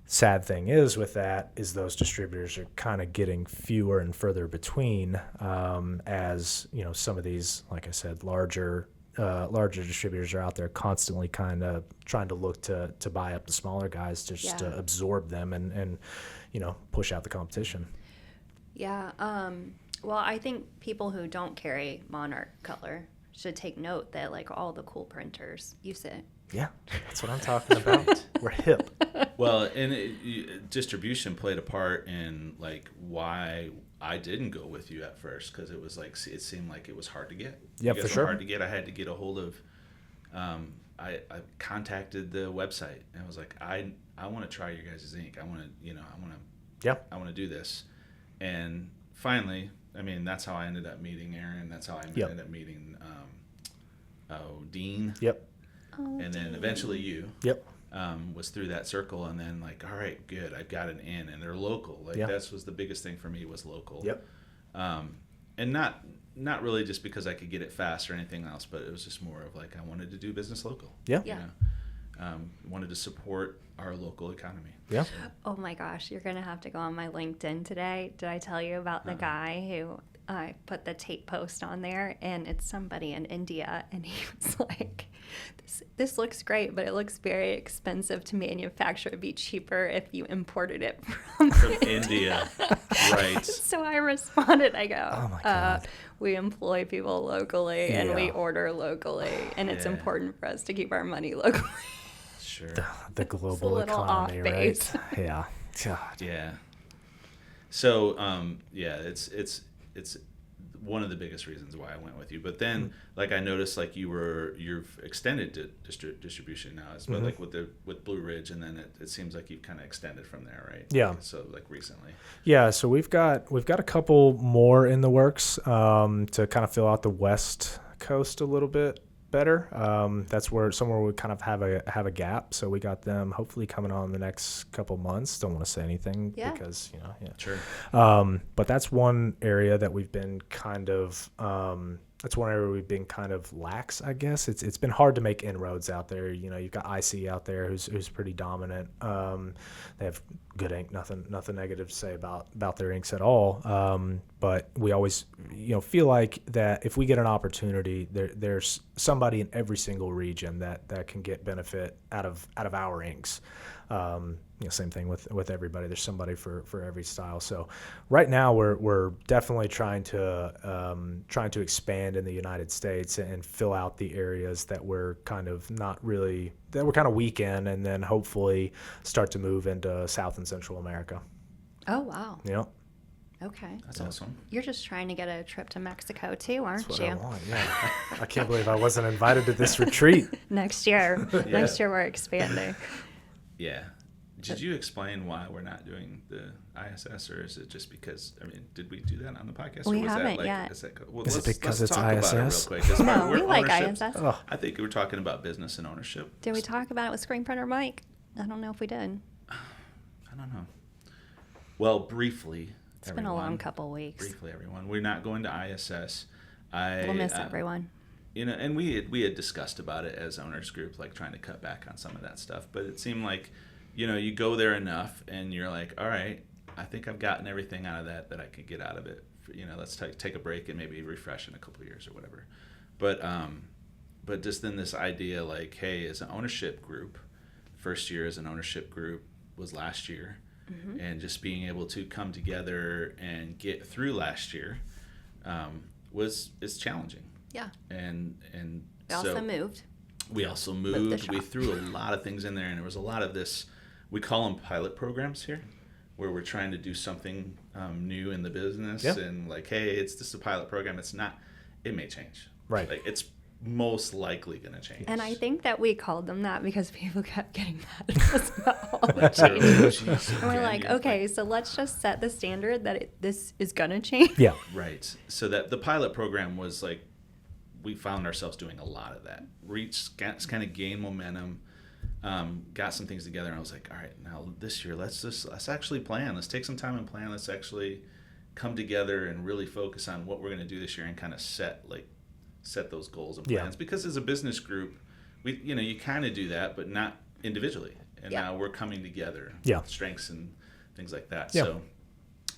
Sad thing is with that is those distributors are kind of getting fewer and further between as some of these, like I said, larger distributors are out there constantly kind of trying to look to buy up the smaller guys just to absorb them and push out the competition. Yeah. Well, I think people who don't carry Monarch Color should take note that like all the cool printers use it. Yeah, that's what I'm talking about. We're hip. Well, and distribution played a part in like why I didn't go with you at first, because it was like it seemed like it was hard to get. Yeah, for sure. Hard to get. I had to get a hold of. I contacted the website and I was like, I want to try your guys' ink. I want to do this. And finally, I mean, that's how I ended up meeting Aaron. That's how I ended up meeting Dean. Yep. And then eventually you. Yep. Was through that circle, and then like, all right, good, I've got an in, and they're local. Like that was the biggest thing for me, was local. Yep. And not really just because I could get it fast or anything else, but it was just more of like I wanted to do business local. Yeah. Wanted to support our local economy. Yeah. Oh my gosh, you're gonna have to go on my LinkedIn today. Did I tell you about the guy who I put the tape post on there, and it's somebody in India, and he was like, this looks great, but it looks very expensive to manufacture. It'd be cheaper if you imported it from India. Right. So I responded, I go, oh my God. We employ people locally and we order locally, and it's important for us to keep our money locally. Sure. The global economy, right? Yeah. God. Yeah. So, it's one of the biggest reasons why I went with you. But then, like, I noticed, like, you've extended to distribution now, but like with Blue Ridge, and then it seems like you've kind of extended from there, right? Yeah. So, like, recently. Yeah. So we've got a couple more in the works to kind of fill out the West Coast a little bit better. That's somewhere we kind of have a gap. So we got them hopefully coming on in the next couple months. Don't want to say anything because Sure. But that's one area that we've been kind of lax, I guess. It's been hard to make inroads out there. You've got IC out there who's pretty dominant. They have good ink, nothing negative to say about their inks at all. But we always feel like that if we get an opportunity, there's somebody in every single region that can get benefit out of our inks. Same thing with everybody. There's somebody for every style. So right now we're definitely trying to expand in the United States and fill out the areas that we're kind of weak in, and then hopefully start to move into South and Central America. Oh, wow. Yeah. Okay. That's awesome. You're just trying to get a trip to Mexico too, aren't That's you? what I want, yeah. I can't believe I wasn't invited to this retreat. Next year. Yeah. Next year we're expanding. Yeah. Did you explain why we're not doing the ISS, or is it just because? I mean, did we do that on the podcast? We or was haven't that yet. Is it because it's talk ISS? About it real quick. No, we like ISS. Oh. I think we were talking about business and ownership. Did we talk about it with Screen Printer Mike? I don't know if we did. I don't know. Well, briefly. It's been a long couple weeks. Briefly, everyone. We're not going to ISS. We'll miss everyone. And we had discussed about it as owners group, like trying to cut back on some of that stuff. But it seemed like, you go there enough and you're like, all right, I think I've gotten everything out of that I could get out of it. Let's take a break and maybe refresh in a couple of years or whatever. But just then this idea, like, hey, as an ownership group, first year as an ownership group was last year. Mm-hmm. And just being able to come together and get through last year is challenging. Yeah. And we also moved. We also moved. We threw a lot of things in there, and there was a lot of this. We call them pilot programs here, where we're trying to do something new in the business, and like, hey, it's just a pilot program. It's not. It may change. Right. Like, it's most likely going to change. And I think that we called them that because people kept getting mad at us about all the changes. And we're like, okay, so let's just set the standard that this is going to change. Yeah. Right. So that the pilot program was like, we found ourselves doing a lot of that. Kind of gain momentum, got some things together, and I was like, all right, now this year, let's actually plan. Let's take some time and plan. Let's actually come together and really focus on what we're going to do this year and kind of set those goals and plans. Because as a business group, you kind of do that, but not individually. And now we're coming together, strengths and things like that. Yeah. So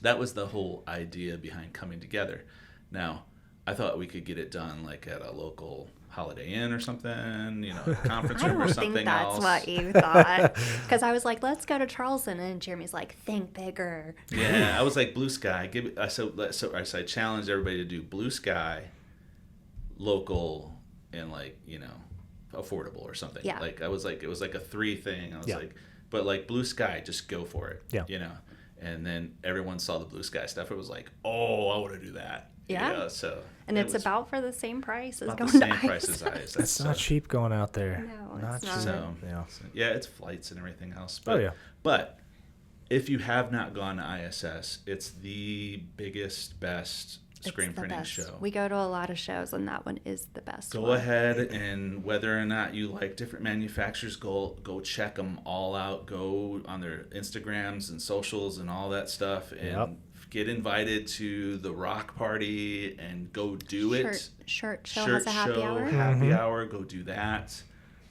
that was the whole idea behind coming together. Now, I thought we could get it done like at a local Holiday Inn or something, a conference room or something else. I don't think that's what you thought. Because I was like, let's go to Charleston. And Jeremy's like, think bigger. Yeah, I was like, Blue Sky. I challenged everybody to do Blue Sky, local, and affordable or something. Yeah. Like, it was like a 3 thing. I was like, but like Blue Sky, just go for it. Yeah. And then everyone saw the Blue Sky stuff. It was like, oh, I want to do that. Yeah. And it's about for the same price as going to ISS. It's not cheap going out there. No, it's not. So, it's flights and everything else. But, But if you have not gone to ISS, it's the biggest, best screen printing show. We go to a lot of shows, and that one is the best. Go ahead, and whether or not you like different manufacturers, go check them all out. Go on their Instagrams and socials and all that stuff, and get invited to the rock party and go do it. Shirt show has a happy hour. Happy hour. Go do that.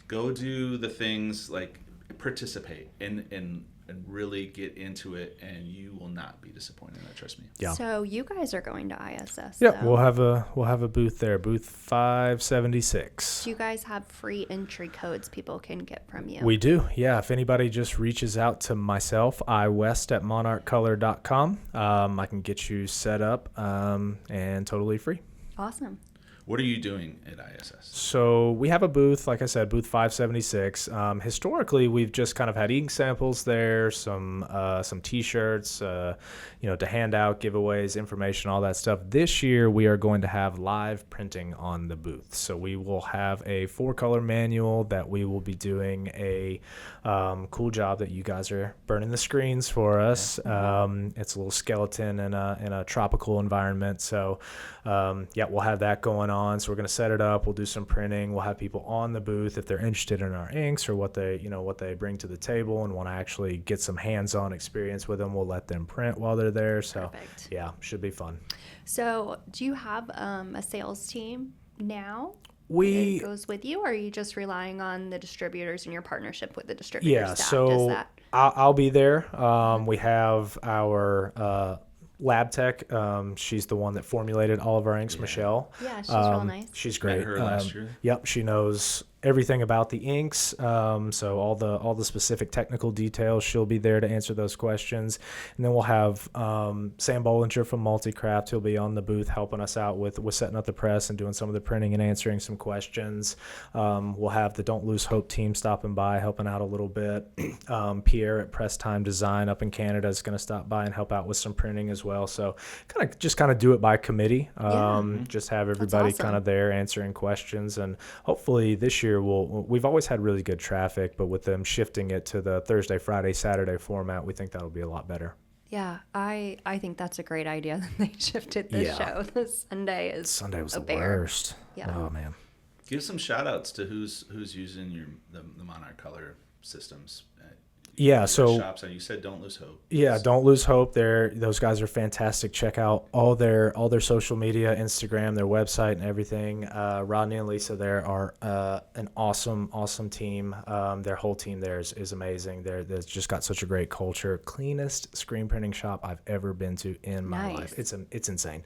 Go do the things, like participate. And and really get into it, and you will not be disappointed. Trust me. Yeah. So you guys are going to ISS. Yeah, we'll have a booth there, booth 576. Do you guys have free entry codes people can get from you? We do. Yeah, if anybody just reaches out to myself, iwest@monarchcolor.com, I can get you set up and totally free. Awesome. What are you doing at ISS? So we have a booth, like I said, booth 576. Historically, we've just kind of had ink samples there, some T-shirts, to hand out, giveaways, information, all that stuff. This year, we are going to have live printing on the booth. So we will have a 4-color manual that we will be doing a cool job that you guys are burning the screens for us. It's a little skeleton in a tropical environment. So we'll have that going on. So we're going to set it up. We'll do some printing. We'll have people on the booth if they're interested in our inks or what they bring to the table and want to actually get some hands-on experience with them. We'll let them print while they're there. So perfect. Yeah, should be fun. So do you have a sales team now? It goes with you, or are you just relying on the distributors and your partnership with the distributors? Yeah, so I'll be there. We have our lab tech. She's the one that formulated all of our inks, Michelle. Yeah, she's real nice. She's great. Met her last year. Yep, she knows everything about the inks. So all the specific technical details, she'll be there to answer those questions. And then we'll have Sam Bollinger from Multicraft. He'll be on the booth helping us out with setting up the press and doing some of the printing and answering some questions. We'll have the Don't Lose Hope team stopping by, helping out a little bit. Pierre at Press Time Design up in Canada is going to stop by and help out with some printing as well. So kind of do it by committee. Just have everybody kind of there answering questions. And hopefully this year we've always had really good traffic, but with them shifting it to the Thursday, Friday, Saturday format, we think that'll be a lot better. Yeah, I think that's a great idea that they shifted this show. This Sunday was the worst. Yeah. Oh man. Give some shout outs to who's using the Monarch Color systems. Yeah, so shops, and you said Don't Lose Hope. Yeah, Don't Lose Hope. Those guys are fantastic. Check out all their social media, Instagram, their website, and everything. Rodney and Lisa there are an awesome team. Their whole team there is amazing. They've just got such a great culture. Cleanest screen printing shop I've ever been to in my life. It's insane.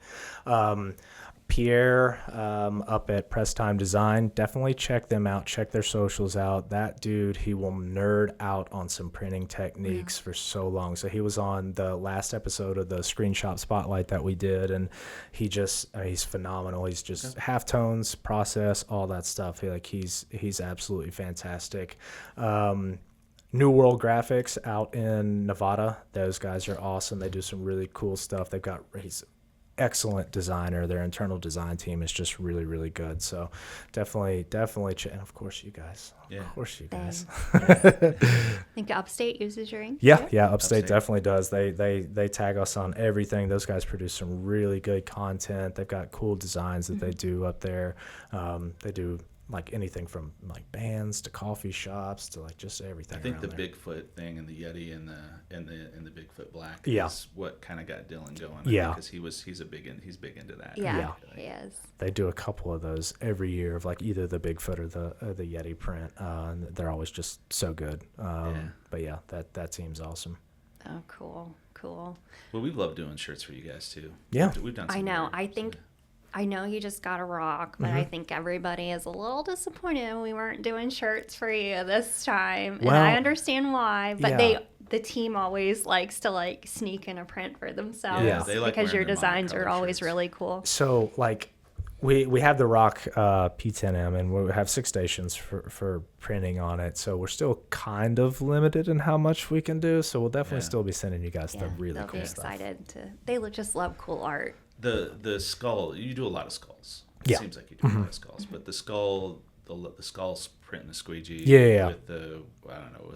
Pierre up at Press Time Design, definitely check them out. Check their socials out. That dude, he will nerd out on some printing techniques for so long. So he was on the last episode of the Screen Shop Spotlight that we did, and he's phenomenal. He's just halftones, process, all that stuff. He's absolutely fantastic. New World Graphics out in Nevada. Those guys are awesome. They do some really cool stuff. He's excellent designer. Their internal design team is just really, really good. So definitely and of course you guys. Yeah. Of course you guys. I think Upstate uses your ink. Yeah, Upstate definitely does. They tag us on everything. Those guys produce some really good content. They've got cool designs that they do up there. They do like anything from like bands to coffee shops to like just everything. I think the there. Bigfoot thing and the Yeti and the Bigfoot Black Yeah. is what kind of got Dylan going. Yeah, because he's big into that. Yeah, he is. They do a couple of those every year of like either the Bigfoot or the Yeti print. And they're always just so good. But yeah, that team's awesome. Oh, cool. Well, we love doing shirts for you guys too. Yeah, we've done. I know. I know you just got a rock, but I think everybody is a little disappointed we weren't doing shirts for you this time. And I understand why, but the team always likes to like sneak in a print for themselves they like because your wearing the designs Monarch are Color always shirts. really cool. So like we have the Rock P10M and we have 6 stations for printing on it. So we're still kind of limited in how much we can do. So we'll definitely still be sending you guys the really they'll cool be stuff. excited they just love cool art. The skull, you do a lot of skulls. Yeah. It seems like you do a lot of skulls, but the skull's print and the squeegee. Yeah. With the, I don't know,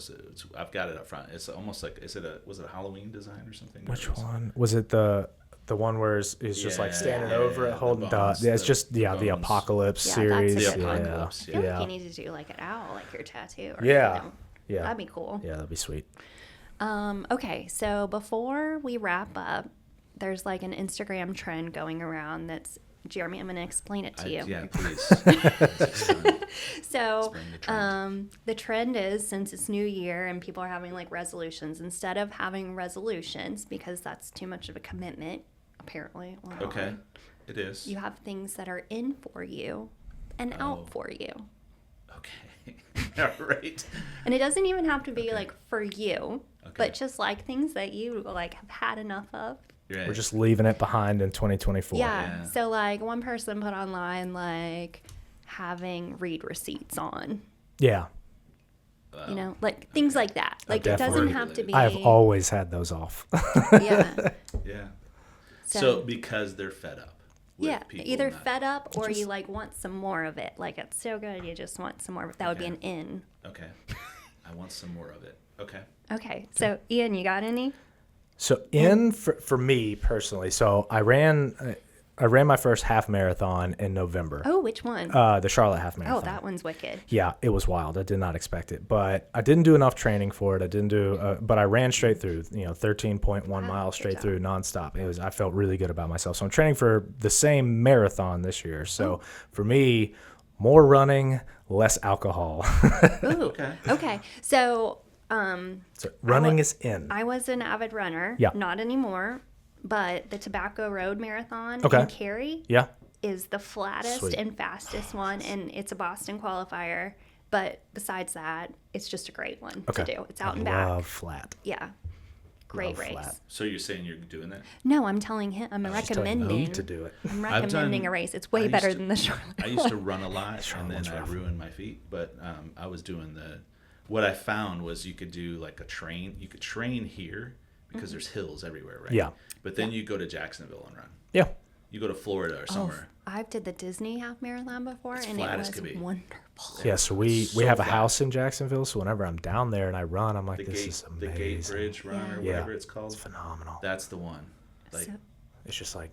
I've got it up front. It's almost like, was it a Halloween design or something? Which one was it? The one where he's just like standing over it, holding it's just the Apocalypse series. That's a good one. I feel like you need to do like an owl, like your tattoo. Or, Yeah. That'd be cool. Yeah, that'd be sweet. Okay, so before we wrap up, there's like an Instagram trend going around that's Jeremy, I'm going to explain it to you. Yeah, please. So the trend is, since it's New Year and people are having like resolutions, instead of having resolutions, because that's too much of a commitment, apparently. Okay, it is. You have things that are in for you and out for you. Okay. All right. And it doesn't even have to be like for you, but just like things that you like have had enough of. Right. We're just leaving it behind in 2024. Yeah. So like one person put online like having read receipts on. Yeah. You know, like things like that. Like it doesn't have to be. I've always had those off. Yeah. Yeah. So because they're fed up. Yeah, either fed up or you like want some more of it. Like it's so good, you just want some more. That would be an in. Okay. I want some more of it. Okay. Okay. So Ian, you got any? So for me personally, so I ran my first half marathon in November. Oh, which one? The Charlotte half marathon. Oh, that one's wicked. Yeah, it was wild. I did not expect it, but I didn't do enough training for it. But I ran straight through, 13.1 miles straight through nonstop. I felt really good about myself. So I'm training for the same marathon this year. So for me, more running, less alcohol. Ooh, okay. So running is in. I was an avid runner. Yeah. Not anymore. But the Tobacco Road Marathon in Cary is the flattest and fastest one, and it's a Boston qualifier. But besides that, it's just a great one to do. It's out and back. Love flat. Yeah. Great race. Flat. So you're saying you're doing that? No, I'm telling him. I'm recommending to do it. I'm recommending a race. It's way better than the Charlotte. I used to run a lot, and then I ruined my feet. But I was doing what I found was you could do like a train. You could train here because there's hills everywhere, right? Yeah. But then you go to Jacksonville and run. Yeah. You go to Florida or somewhere. I did the Disney half marathon before, and it was wonderful. Yeah, so we have a house in Jacksonville, so whenever I'm down there and I run, I'm like, this is amazing. The Gate Bridge Run or whatever it's called. It's phenomenal. That's the one. Like, it's just like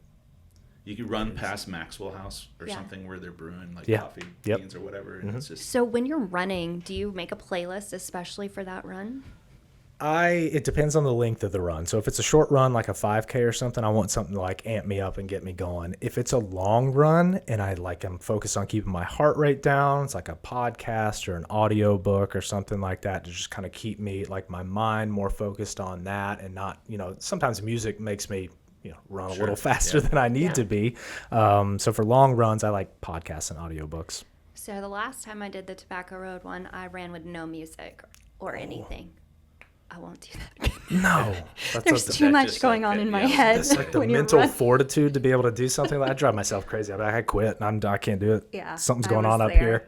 you could run past Maxwell House or something where they're brewing like coffee beans or whatever. And it's just... So when you're running, do you make a playlist especially for that run? It depends on the length of the run. So if it's a short run, like a 5K or something, I want something to like amp me up and get me going. If it's a long run and I'm focused on keeping my heart rate down, it's like a podcast or an audio book or something like that to just kind of keep me like my mind more focused on that and not, sometimes music makes me, run a little faster than I need to be. So for long runs, I like podcasts and audiobooks. So the last time I did the Tobacco Road one, I ran with no music or anything. I won't do that. No. There's too much going on in my head. It's like the mental fortitude to be able to do something like that. I drive myself crazy. I quit and I can't do it. Yeah. Something's going on up here.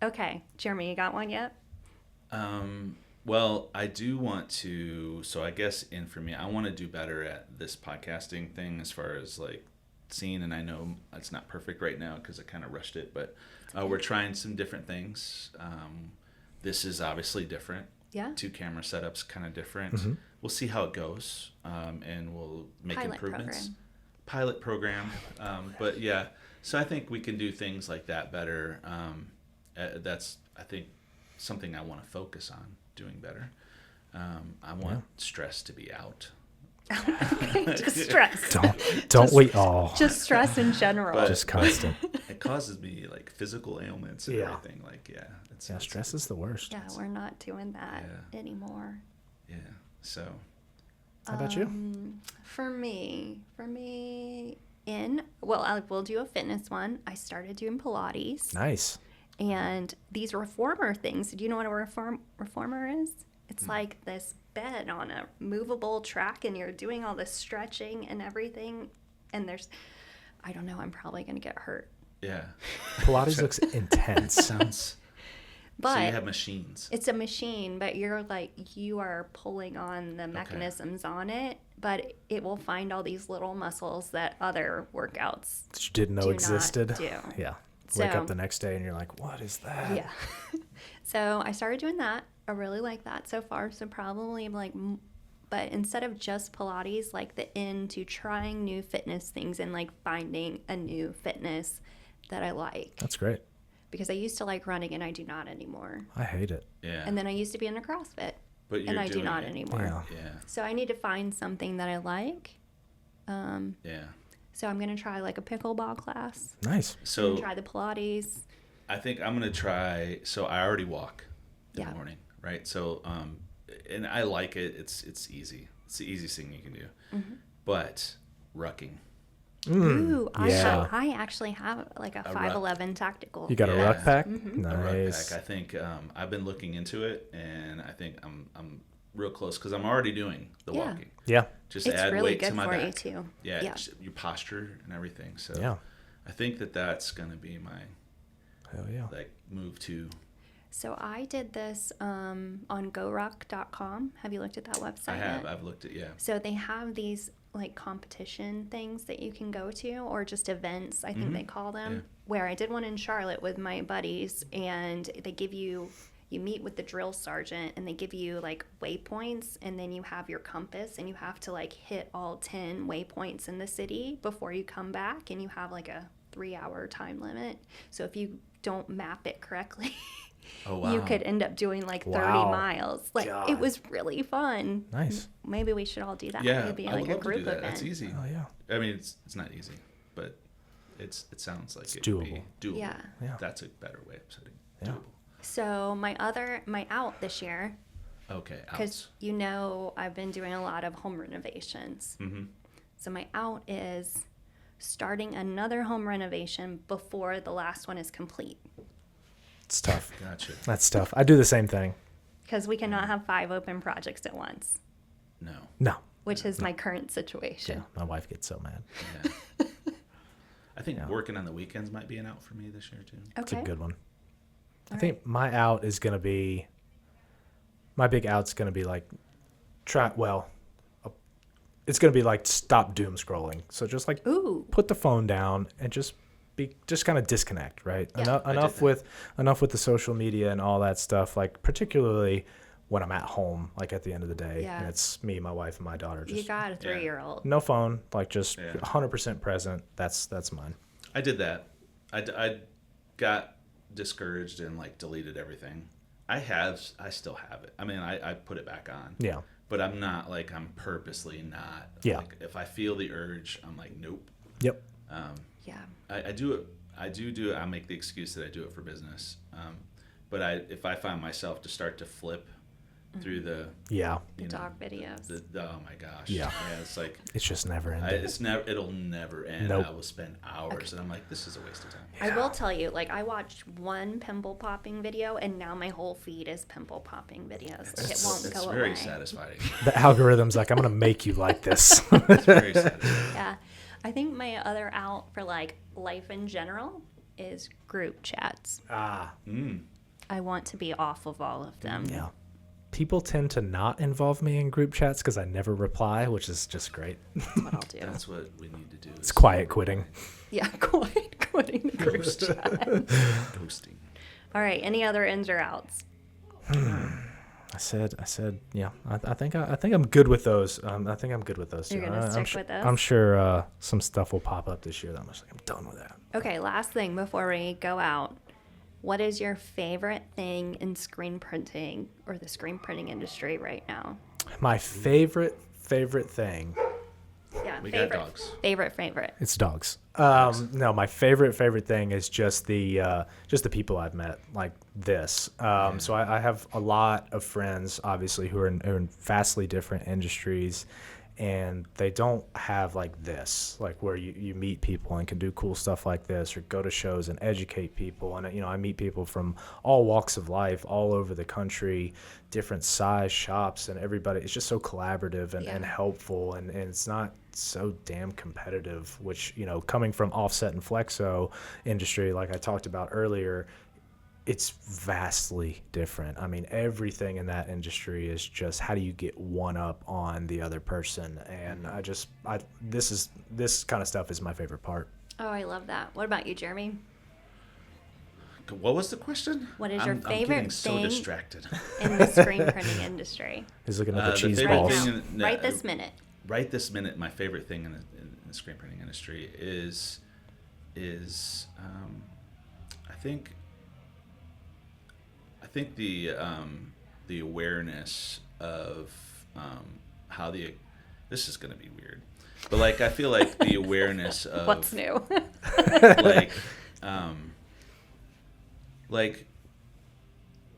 Okay. Jeremy, you got one yet? Well, I do want to, so I guess for me, I want to do better at this podcasting thing as far as like seeing, and I know it's not perfect right now because I kind of rushed it, but we're trying some different things. This is obviously different. Yeah. 2 camera setups kind of different. Mm-hmm. We'll see how it goes, and we'll make improvements. Pilot program. But yeah, so I think we can do things like that better. That's, I think, something I want to focus on doing better. I want stress to be out. Just stress. Don't we all? Just stress in general. But just constant. It causes me like physical ailments and everything. Like stress is the worst. Yeah, we're not doing that anymore. Yeah. So. How about you? For me, I will do a fitness one. I started doing Pilates. Nice. And these reformer things. Do you know what a reformer is? It's like this bed on a movable track, and you're doing all this stretching and everything. And I don't know, I'm probably going to get hurt. Yeah. Pilates looks intense. But so you have machines. It's a machine, but you are pulling on the mechanisms on it, but it will find all these little muscles that other workouts that you didn't know existed. Yeah. Wake up the next day and you're like, what is that? Yeah. So I started doing that. I really like that so far. So probably but instead of just Pilates, like into trying new fitness things and like finding a new fitness that I like. That's great. Because I used to like running and I do not anymore. I hate it. Yeah. And then I used to be in a CrossFit. And I do not anymore. Yeah. So I need to find something that I like. Yeah. So I'm going to try like a pickleball class. Nice. So try the Pilates. I think I'm going to try. So I already walk in the morning, right? So, and I like it. It's easy. It's the easiest thing you can do. Mm-hmm. But rucking. Ooh, I actually have like a 5'11" tactical. You got a ruck pack? Mm-hmm. Nice. A ruck pack. I think I've been looking into it, and I think I'm real close because I'm already doing the walking. Yeah. Just it's add really weight good to my for back. you too. Yeah. Your posture and everything. So I think that's going to be my like move to. So I did this on GoRuck.com. Have you looked at that website? I have. Yet? I've looked at So they have these like competition things that you can go to, or just events, I think they call them. Where I did one in Charlotte with my buddies, and they give you meet with the drill sergeant, and they give you like waypoints, and then you have your compass, and you have to like hit all 10 waypoints in the city before you come back, and you have like a 3-hour time limit. So if you don't map it correctly, you could end up doing like 30 miles. Like it was really fun. Nice. Maybe we should all do that. Yeah, Maybe I like would a love group to do that. event. That's easy. Oh yeah. I mean, it's not easy, but it sounds like it's doable. Doable. Yeah. That's a better way of saying yeah. doable. So my out this year. Okay. Because I've been doing a lot of home renovations. Mm-hmm. So my out is starting another home renovation before the last one is complete. It's tough. Gotcha. That's tough. I do the same thing. Because we cannot have 5 open projects at once. No. Which is my current situation. Yeah, my wife gets so mad. Yeah. I think working on the weekends might be an out for me this year too. Okay. It's a good one. I think my out is going to be, my big out's going to be like, it's going to be like stop doom scrolling. So just like put the phone down and just kind of disconnect, right? Yeah. Enough with the social media and all that stuff, like particularly when I'm at home, like at the end of the day, and it's me, my wife, and my daughter. Just, you got a 3-year-old. No phone, like just 100% present. That's mine. I did that. I got discouraged and like deleted everything. I still have it. I mean, I put it back on. Yeah. But I'm not like, I'm purposely not. Yeah. Like, if I feel the urge, I'm like, nope. Yep. I do it. I do it. I make the excuse that I do it for business. But if I find myself to start to flip through the dog videos. Oh my gosh. Yeah. It's like it's just never ending. It'll never end. Nope. I will spend hours and I'm like, this is a waste of time. I will tell you, like I watched one pimple popping video and now my whole feed is pimple popping videos. It won't go away. It's very satisfying. The algorithm's like, I'm gonna make you like this. It's very satisfying. Yeah. I think my other out for like life in general is group chats. I want to be off of all of them. Yeah. People tend to not involve me in group chats because I never reply, which is just great. That's what I'll do. That's what we need to do. It's quiet quitting. Yeah, quiet quitting the group chat. Ghosting. All right. Any other ins or outs? I said, yeah. I think I'm good with those. I think I'm good with those. You're gonna stick with those? I'm sure some stuff will pop up this year that I'm just like, I'm done with that. Okay. Last thing before we go out. What is your favorite thing in screen printing or the screen printing industry right now? My favorite thing. Yeah, we got dogs. Favorite. It's dogs. No, my favorite thing is just the people I've met like this. So I have a lot of friends, obviously, who are in vastly different industries. And they don't have like this, like where you meet people and can do cool stuff like this or go to shows and educate people. And, I meet people from all walks of life, all over the country, different size shops, and everybody. It's just so collaborative and helpful. And it's not so damn competitive, which, coming from offset and flexo industry, like I talked about earlier, it's vastly different. I mean, everything in that industry is just how do you get one up on the other person? And this kind of stuff is my favorite part. Oh, I love that. What about you, Jeremy? What was the question? What is your favorite thing distracted. in the screen printing industry? He's looking at the cheese balls. Right this minute. Right this minute, my favorite thing in the screen printing industry is I think the awareness of how this is going to be weird. But like, I feel like the awareness of what's new, like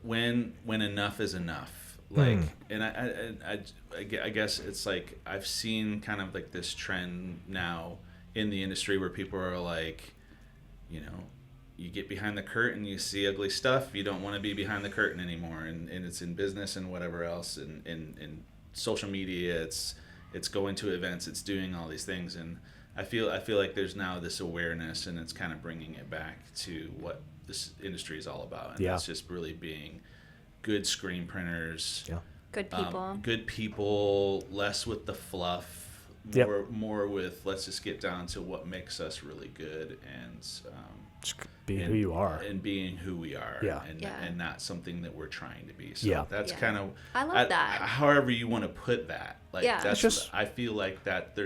when enough is enough, like, and I guess it's like I've seen kind of like this trend now in the industry where people are like, you know, you get behind the curtain, you see ugly stuff, you don't want to be behind the curtain anymore, and it's in business and whatever else, and in social media, it's going to events, it's doing all these things, and I feel like there's now this awareness, and it's kind of bringing it back to what this industry is all about, and that's just really being good screen printers, good people, less with the fluff, more with let's just get down to what makes us really good, and just be who you are, and being who we are, and not something that we're trying to be. So that's kind of, I love that. However you want to put that, like that's just, I feel like that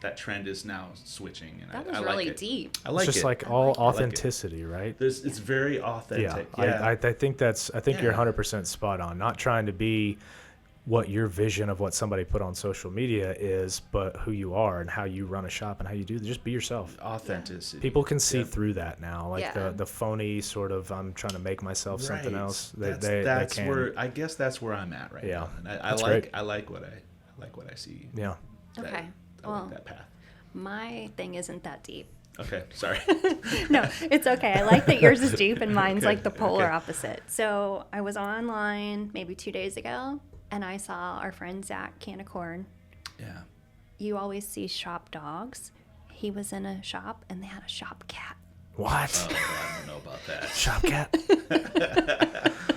that trend is now switching, and that was I really like deep. I like it's just it. like all authenticity, right? It's very authentic. I think you're 100% spot on. Not trying to be what your vision of what somebody put on social media is, but who you are and how you run a shop and how you do. Just be yourself. Authenticity. People can see through that now, like the phony sort of I'm trying to make myself something else. They can. Where I guess that's where I'm at right now. And I like what I see. Yeah. Okay. I like that path. My thing isn't that deep. Okay, sorry. No, it's okay. I like that yours is deep and mine's like the polar opposite. So I was online maybe 2 days ago, and I saw our friend Zach Canicorn. Yeah. You always see shop dogs. He was in a shop, and they had a shop cat. What? Oh, I don't know about that. Shop cat?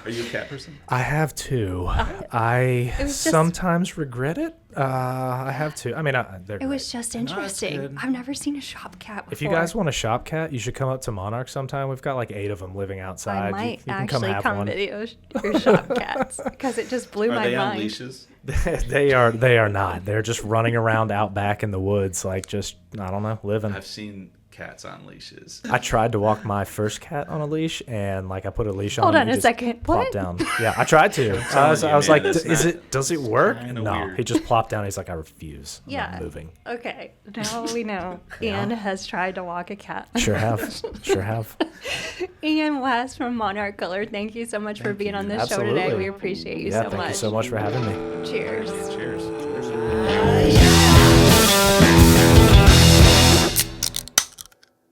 Are you a cat person? I have two. I sometimes regret it. I have two. I mean, it was just interesting. I've never seen a shop cat before. If you guys want a shop cat, you should come up to Monarch sometime. We've got like 8 of them living outside. I might you can actually come video your shop cats because it just blew my mind. Are they on leashes? They are not. They're just running around out back in the woods, like just, I don't know, living. I've seen cats on leashes. I tried to walk my first cat on a leash, and like I put a leash on. Hold on a second. What? Down. Yeah, I tried to. I was like, does it work? No. Weird. He just plopped down. He's like, I refuse. I'm not moving. Okay. Now we know. Ian has tried to walk a cat. Sure have. Ian West from Monarch Color, thank you so much for being on this show today. We appreciate you so much. Thank you so much for having me. Cheers. Cheers.